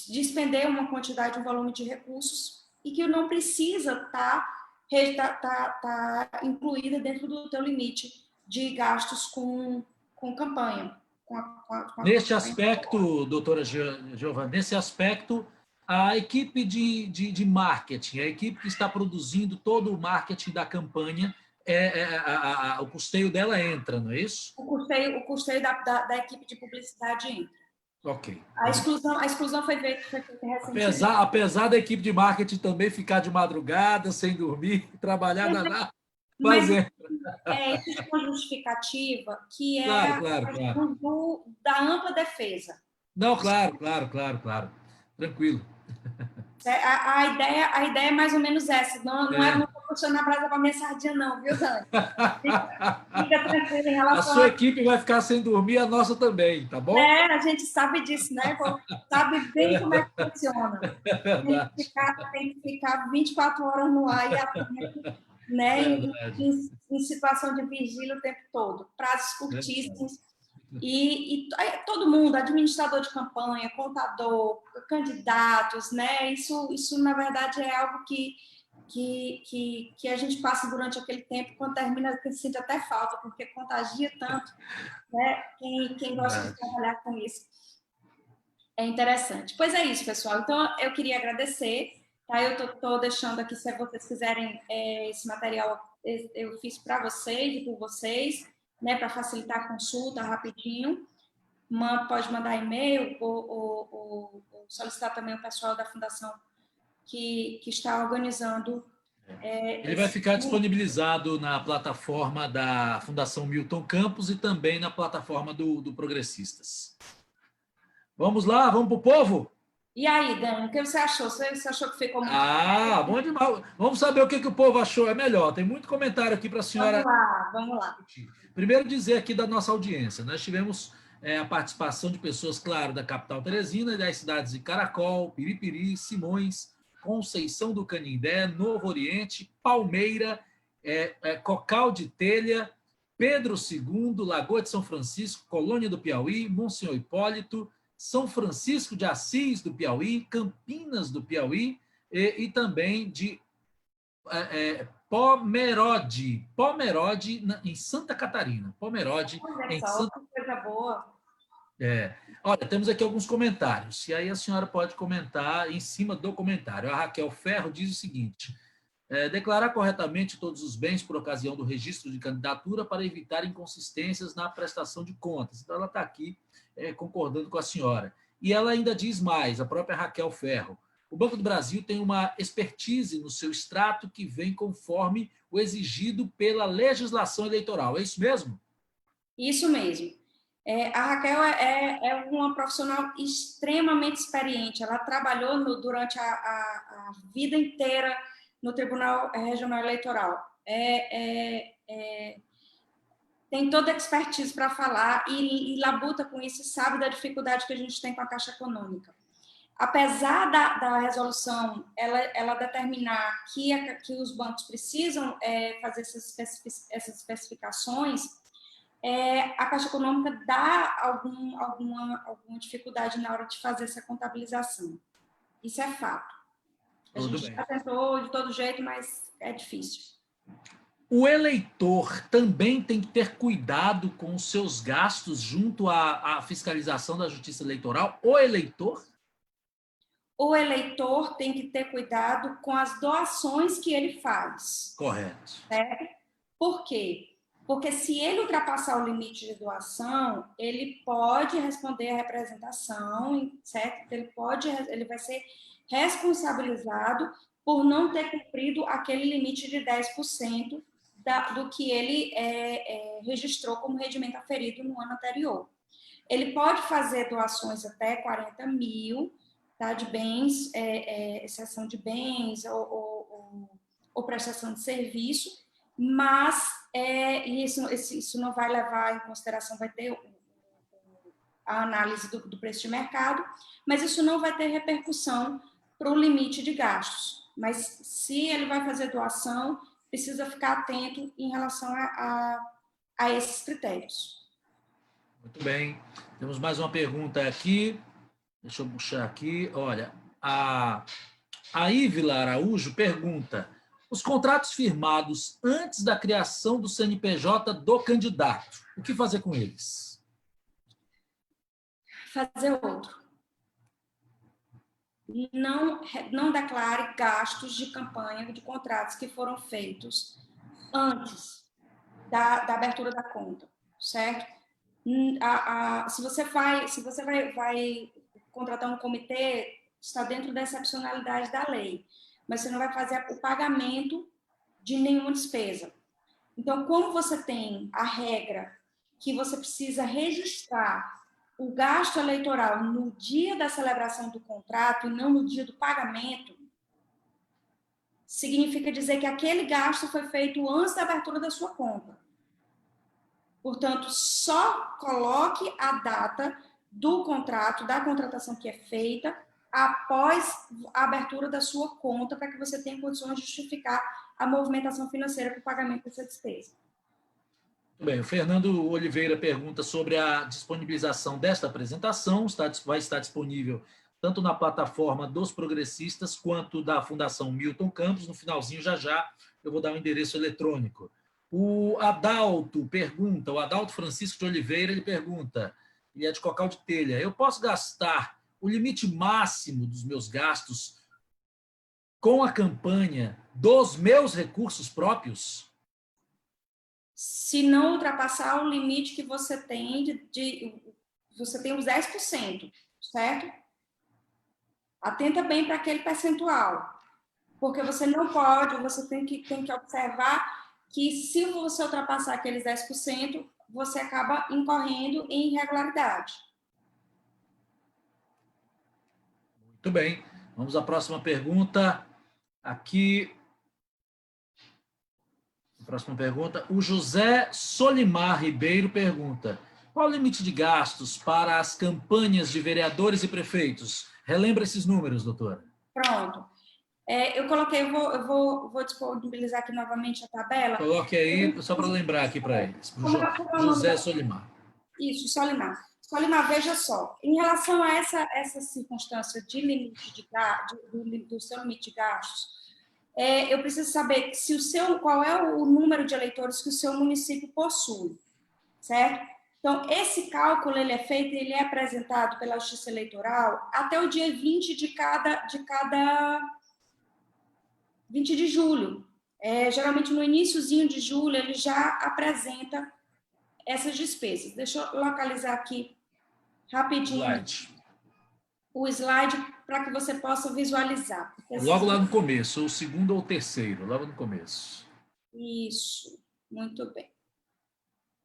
despender uma quantidade, um volume de recursos, e que não precisa estar incluída dentro do teu limite de gastos com campanha. Neste aspecto, doutora Giovana, nesse aspecto, a equipe de marketing, a equipe que está produzindo todo o marketing da campanha, o custeio dela entra, não é isso? O custeio da equipe de publicidade entra. Ok. A exclusão foi feita recentemente. Apesar da equipe de marketing também ficar de madrugada, sem dormir, trabalhar danado, mas existe uma justificativa que claro. da ampla defesa. Não, claro. Tranquilo. A ideia é mais ou menos essa. Não estou puxando a brasa para minha sardinha, não, viu, Dani? Fica tranquilo em A relação sua a... equipe vai ficar sem dormir, a nossa também, tá bom? A gente sabe disso, né? Sabe bem como é que funciona. É verdade. Tem que ficar 24 horas no ar e atento, né? Verdade. Em situação de vigília o tempo todo. Prazos Verdade. curtíssimos. Aí todo mundo, administrador de campanha, contador, candidatos, né? Isso na verdade, é algo que a gente passa durante aquele tempo, quando termina, que sente até falta, porque contagia tanto, né? Quem gosta de trabalhar com isso. É interessante. Pois é isso, pessoal. Então, eu queria agradecer. Tá? Eu estou deixando aqui, se vocês quiserem, esse material eu fiz para vocês e por vocês, né, para facilitar a consulta rapidinho. Pode mandar e-mail ou solicitar também o pessoal da fundação que está organizando. Ele vai ficar disponibilizado na plataforma da Fundação Milton Campos e também na plataforma do Progressistas. Vamos lá, vamos para o povo? E aí, Dani, o que você achou? Você achou que ficou muito... Bom demais. Vamos saber o que o povo achou. É melhor. Tem muito comentário aqui para a senhora. Vamos lá. Primeiro dizer aqui da nossa audiência. Nós tivemos a participação de pessoas, claro, da capital Teresina e das cidades de Caracol, Piripiri, Simões, Conceição do Canindé, Novo Oriente, Palmeira, Cocal de Telha, Pedro II, Lagoa de São Francisco, Colônia do Piauí, Monsenhor Hipólito, São Francisco de Assis do Piauí, Campinas do Piauí e também de Pomerode, em Santa Catarina. Pomerode, em Santa... Coisa boa. Olha, temos aqui alguns comentários, e aí a senhora pode comentar em cima do comentário. A Raquel Ferro diz o seguinte: declarar corretamente todos os bens por ocasião do registro de candidatura para evitar inconsistências na prestação de contas. Então, ela está aqui concordando com a senhora. E ela ainda diz mais, a própria Raquel Ferro: o Banco do Brasil tem uma expertise no seu extrato que vem conforme o exigido pela legislação eleitoral. É isso mesmo? Isso mesmo. A Raquel é uma profissional extremamente experiente. Ela trabalhou durante a vida inteira no Tribunal Regional Eleitoral. Tem toda a expertise para falar e labuta com isso e sabe da dificuldade que a gente tem com a Caixa Econômica. Apesar da resolução ela determinar que os bancos precisam fazer essas especificações, a Caixa Econômica dá alguma dificuldade na hora de fazer essa contabilização. Isso é fato. A gente já tentou de todo jeito, mas é difícil. O eleitor também tem que ter cuidado com os seus gastos junto à fiscalização da Justiça Eleitoral? O eleitor? O eleitor tem que ter cuidado com as doações que ele faz. Correto. Certo? Por quê? Porque se ele ultrapassar o limite de doação, ele pode responder à representação, certo? Ele vai ser responsabilizado por não ter cumprido aquele limite de 10% do que ele registrou como rendimento aferido no ano anterior. Ele pode fazer doações até 40 mil, tá, de bens, exceção de bens ou prestação de serviço, mas isso não vai levar em consideração, vai ter a análise do preço de mercado, mas isso não vai ter repercussão para o limite de gastos. Mas se ele vai fazer doação, precisa ficar atento em relação a esses critérios. Muito bem. Temos mais uma pergunta aqui. Deixa eu puxar aqui. Olha, a Ívila Araújo pergunta: os contratos firmados antes da criação do CNPJ do candidato, o que fazer com eles? Fazer outro. Não declare gastos de campanha de contratos que foram feitos antes da abertura da conta, certo? Se você vai contratar um comitê, está dentro da excepcionalidade da lei, mas você não vai fazer o pagamento de nenhuma despesa. Então, como você tem a regra que você precisa registrar o gasto eleitoral no dia da celebração do contrato e não no dia do pagamento, significa dizer que aquele gasto foi feito antes da abertura da sua conta. Portanto, só coloque a data do contrato, da contratação que é feita, após a abertura da sua conta, para que você tenha condições de justificar a movimentação financeira para o pagamento dessa despesa. Muito bem, o Fernando Oliveira pergunta sobre a disponibilização desta apresentação. Vai estar disponível tanto na plataforma dos progressistas quanto da Fundação Milton Campos. No finalzinho, já eu vou dar um endereço eletrônico. O Adalto pergunta, o Adalto Francisco de Oliveira, ele pergunta, ele é de Cocal de Telha, eu posso gastar o limite máximo dos meus gastos com a campanha dos meus recursos próprios? Se não ultrapassar o limite que você tem você tem os 10%, certo? Atenta bem para aquele percentual, porque você não pode, você tem que observar que se você ultrapassar aqueles 10%, você acaba incorrendo em irregularidade. Muito bem, vamos à próxima pergunta. Aqui, a próxima pergunta, o José Solimar Ribeiro pergunta, qual o limite de gastos para as campanhas de vereadores e prefeitos? Relembra esses números, doutora. Pronto. Eu coloquei, eu vou disponibilizar aqui novamente a tabela. Coloque aí, só para lembrar aqui para eles. José Solimar. Isso, Solimar. Solimar, veja só, em relação a essa circunstância de limite do seu limite de gastos, eu preciso saber qual é o número de eleitores que o seu município possui, certo? Então, esse cálculo ele é feito, ele é apresentado pela Justiça Eleitoral até o dia 20 de 20 de julho. Geralmente, no iniciozinho de julho, ele já apresenta essas despesas. Deixa eu localizar aqui rapidinho o slide para que você possa visualizar. Logo lá no começo, o segundo ou o terceiro, logo no começo. Isso, muito bem.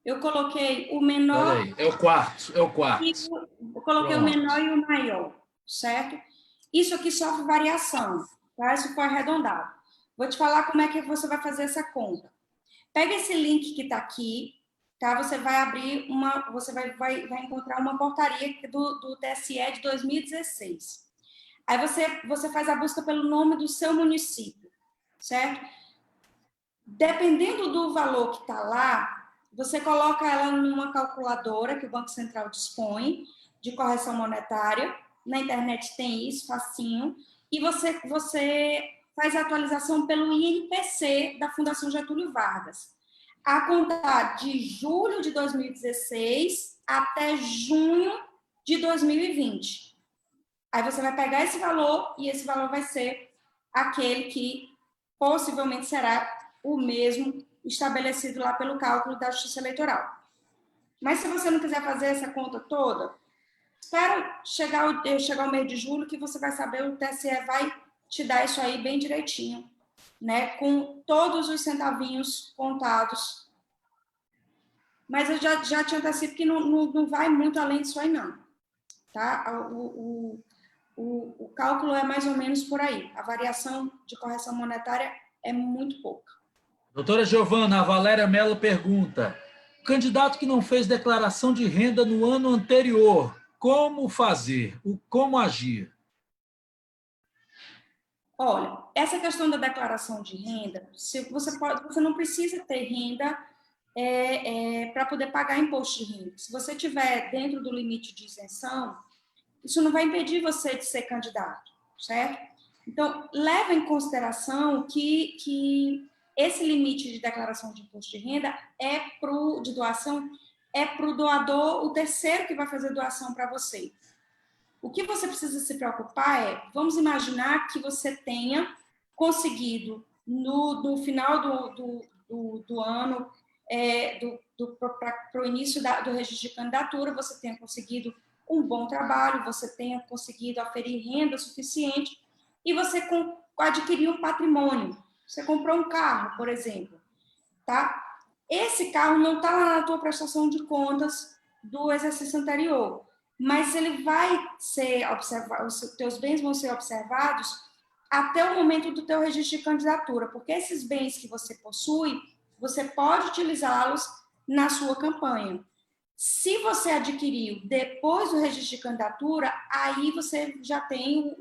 Eu coloquei o menor... Olha aí, é o quarto. Eu coloquei o menor e o maior, certo? Isso aqui sofre variação, tá? Isso foi arredondado. Vou te falar como é que você vai fazer essa conta. Pega esse link que está aqui, tá? Você vai abrir você vai encontrar uma portaria do TSE de 2016. Aí você faz a busca pelo nome do seu município, certo? Dependendo do valor que está lá, você coloca ela numa calculadora que o Banco Central dispõe de correção monetária. Na internet tem isso, facinho. E você faz a atualização pelo INPC da Fundação Getúlio Vargas. A contar de julho de 2016 até junho de 2020. Aí você vai pegar esse valor e esse valor vai ser aquele que possivelmente será o mesmo estabelecido lá pelo cálculo da Justiça Eleitoral. Mas se você não quiser fazer essa conta toda, espera chegar o mês de julho que você vai saber, o TSE vai te dar isso aí bem direitinho, né? Com todos os centavinhos contados. Mas eu já te antecipo que não vai muito além disso aí, não. Tá? O cálculo é mais ou menos por aí. A variação de correção monetária é muito pouca. Doutora Giovana, a Valéria Mello pergunta, o candidato que não fez declaração de renda no ano anterior, como fazer? Como agir? Olha, essa questão da declaração de renda, você não precisa ter renda para poder pagar imposto de renda. Se você tiver dentro do limite de isenção, isso não vai impedir você de ser candidato, certo? Então, leva em consideração que esse limite de declaração de imposto de renda de doação é para o doador, o terceiro que vai fazer doação para você. O que você precisa se preocupar vamos imaginar que você tenha conseguido, no final do ano, para o início do registro de candidatura, você tenha conseguido um bom trabalho, você tenha conseguido aferir renda suficiente e você adquirir um patrimônio. Você comprou um carro, por exemplo, tá? Esse carro não está lá na tua prestação de contas do exercício anterior. mas ele vai ser observado, os teus bens vão ser observados até o momento do teu registro de candidatura, porque esses bens que você possui, você pode utilizá-los na sua campanha. Se você adquiriu depois do registro de candidatura, aí você já tem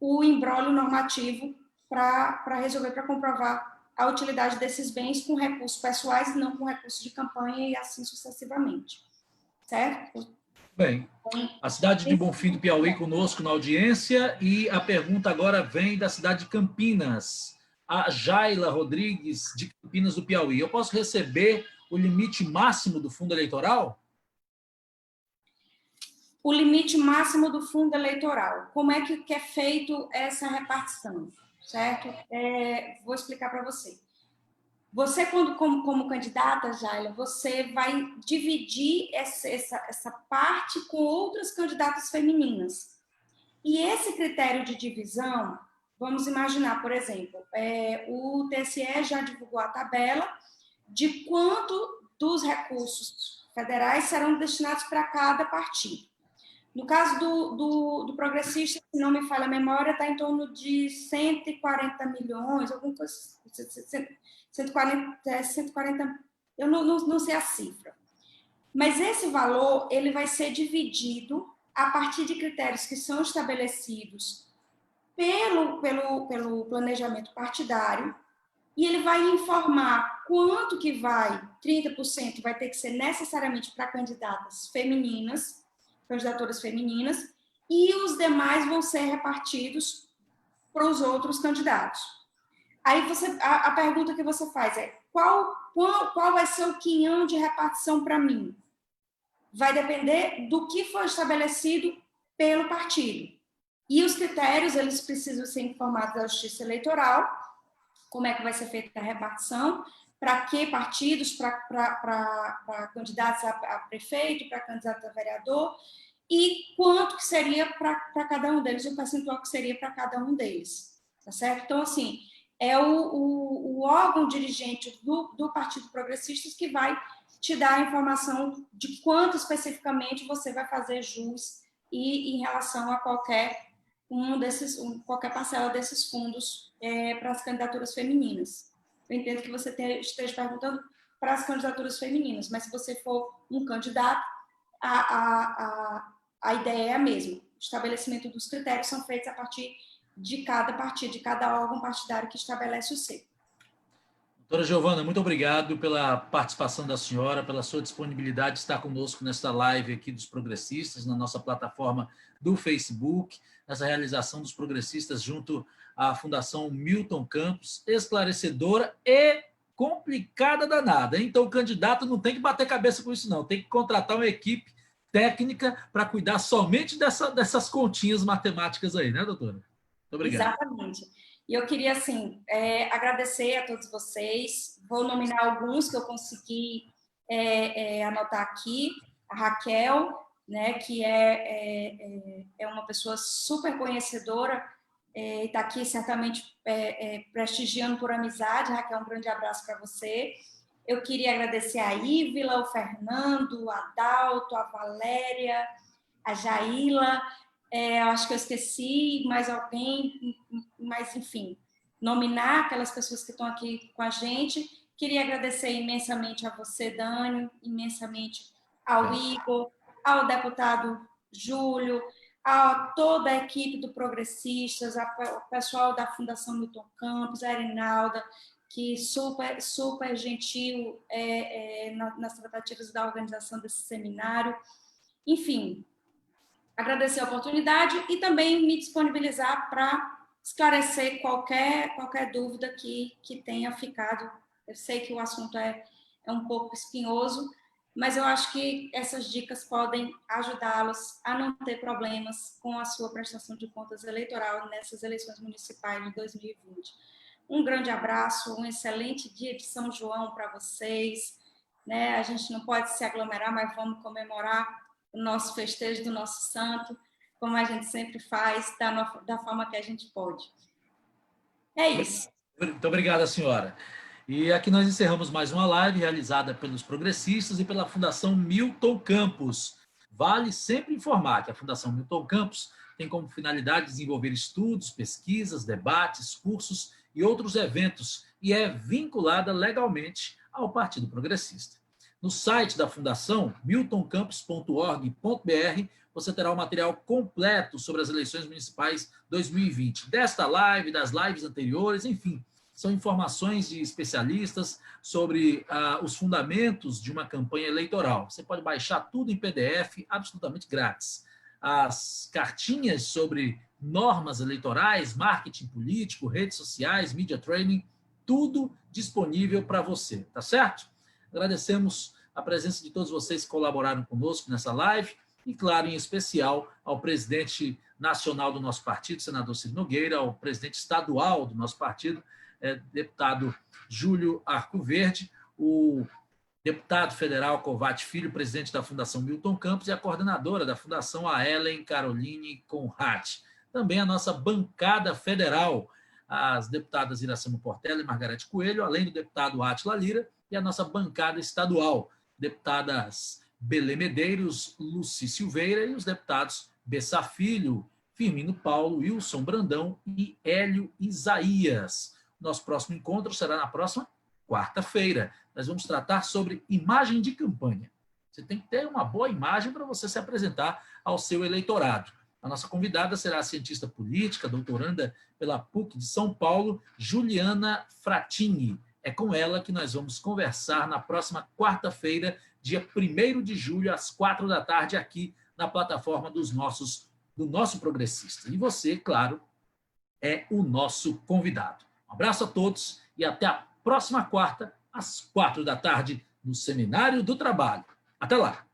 o imbróglio normativo para resolver, para comprovar a utilidade desses bens com recursos pessoais e não com recursos de campanha e assim sucessivamente. Certo? Bem, a cidade de Bonfim do Piauí conosco na audiência, e a pergunta agora vem da cidade de Campinas. A Jaila Rodrigues, de Campinas do Piauí. Eu posso receber o limite máximo do fundo eleitoral? O limite máximo do fundo eleitoral. Como é que é feito essa repartição? Certo? Vou explicar para você. Você, como candidata, Jaila, você vai dividir essa parte com outras candidatas femininas. E esse critério de divisão, vamos imaginar, por exemplo, o TSE já divulgou a tabela de quanto dos recursos federais serão destinados para cada partido. No caso do progressista, se não me falha a memória, está em torno de 140 milhões, alguma coisa, 140, eu não sei a cifra. Mas esse valor ele vai ser dividido a partir de critérios que são estabelecidos pelo planejamento partidário, e ele vai informar quanto que vai, 30% vai ter que ser necessariamente para candidatas femininas, candidaturas femininas, e os demais vão ser repartidos para os outros candidatos. Aí a pergunta que você faz é, qual vai ser o quinhão de repartição para mim? Vai depender do que for estabelecido pelo partido. E os critérios, eles precisam ser informados à Justiça Eleitoral, como é que vai ser feita a repartição, para que partidos, para candidatos a prefeito, para candidato a vereador, e quanto que seria para cada um deles, o percentual que seria para cada um deles. Tá certo? Então, assim, é o órgão dirigente do Partido Progressistas que vai te dar a informação de quanto especificamente você vai fazer jus e em relação a qualquer qualquer parcela desses fundos para as candidaturas femininas. Eu entendo que você esteja perguntando para as candidaturas femininas, mas se você for um candidato, a ideia é a mesma. O estabelecimento dos critérios são feitos a partir de cada partido, de cada órgão partidário que estabelece o seu. Doutora Giovana, muito obrigado pela participação da senhora, pela sua disponibilidade de estar conosco nesta live aqui dos progressistas, na nossa plataforma do Facebook, nessa realização dos progressistas junto à Fundação Milton Campos, esclarecedora e complicada danada. Hein? Então, o candidato não tem que bater cabeça com isso, não. Tem que contratar uma equipe técnica para cuidar somente dessas continhas matemáticas aí, né, doutora? Muito obrigado. Exatamente. E eu queria, assim, agradecer a todos vocês. Vou nominar alguns que eu consegui anotar aqui. A Raquel, né, que é uma pessoa super conhecedora e está aqui certamente prestigiando por amizade. Raquel, um grande abraço para você. Eu queria agradecer a Ívila, o Fernando, o Adalto, a Valéria, a Jaila. Acho que eu esqueci mais alguém, mas, enfim, nominar aquelas pessoas que estão aqui com a gente. Queria agradecer imensamente a você, Dânio, imensamente ao Igor, ao deputado Júlio, a toda a equipe do Progressistas, ao pessoal da Fundação Milton Campos, a Erinalda, que super gentil nas tratativas da organização desse seminário. Enfim, agradecer a oportunidade e também me disponibilizar para esclarecer qualquer dúvida que tenha ficado. Eu sei que o assunto é um pouco espinhoso, mas eu acho que essas dicas podem ajudá-los a não ter problemas com a sua prestação de contas eleitoral nessas eleições municipais de 2020. Um grande abraço, um excelente dia de São João para vocês. Né? A gente não pode se aglomerar, mas vamos comemorar o nosso festejo do nosso santo, como a gente sempre faz, da forma que a gente pode. É isso. Muito obrigada, senhora. E aqui nós encerramos mais uma live realizada pelos progressistas e pela Fundação Milton Campos. Vale sempre informar que a Fundação Milton Campos tem como finalidade desenvolver estudos, pesquisas, debates, cursos e outros eventos e é vinculada legalmente ao Partido Progressista. No site da Fundação, miltoncampos.org.br, você terá o material completo sobre as eleições municipais 2020, desta live, das lives anteriores, enfim, são informações de especialistas sobre os fundamentos de uma campanha eleitoral. Você pode baixar tudo em PDF, absolutamente grátis. As cartinhas sobre normas eleitorais, marketing político, redes sociais, media training, tudo disponível para você, tá certo? Agradecemos a presença de todos vocês que colaboraram conosco nessa live e, claro, em especial ao presidente nacional do nosso partido, senador Ciro Nogueira, ao presidente estadual do nosso partido, deputado Júlio Arcoverde, o deputado federal Covate Filho, presidente da Fundação Milton Campos, e a coordenadora da Fundação, a Ellen Caroline Conrad. Também a nossa bancada federal, as deputadas Iracema Portela e Margarete Coelho, além do deputado Átila Lira, e a nossa bancada estadual, deputadas Belê Medeiros, Luci Silveira e os deputados Bessa Filho, Firmino Paulo, Wilson Brandão e Hélio Isaías. Nosso próximo encontro será na próxima quarta-feira. Nós vamos tratar sobre imagem de campanha. Você tem que ter uma boa imagem para você se apresentar ao seu eleitorado. A nossa convidada será a cientista política, doutoranda pela PUC de São Paulo, Juliana Fratini. É com ela que nós vamos conversar na próxima quarta-feira, dia 1º de julho, às 16h, aqui na plataforma do nosso Progressista. E você, claro, é o nosso convidado. Um abraço a todos e até a próxima quarta, às 16h, no Seminário do Trabalho. Até lá!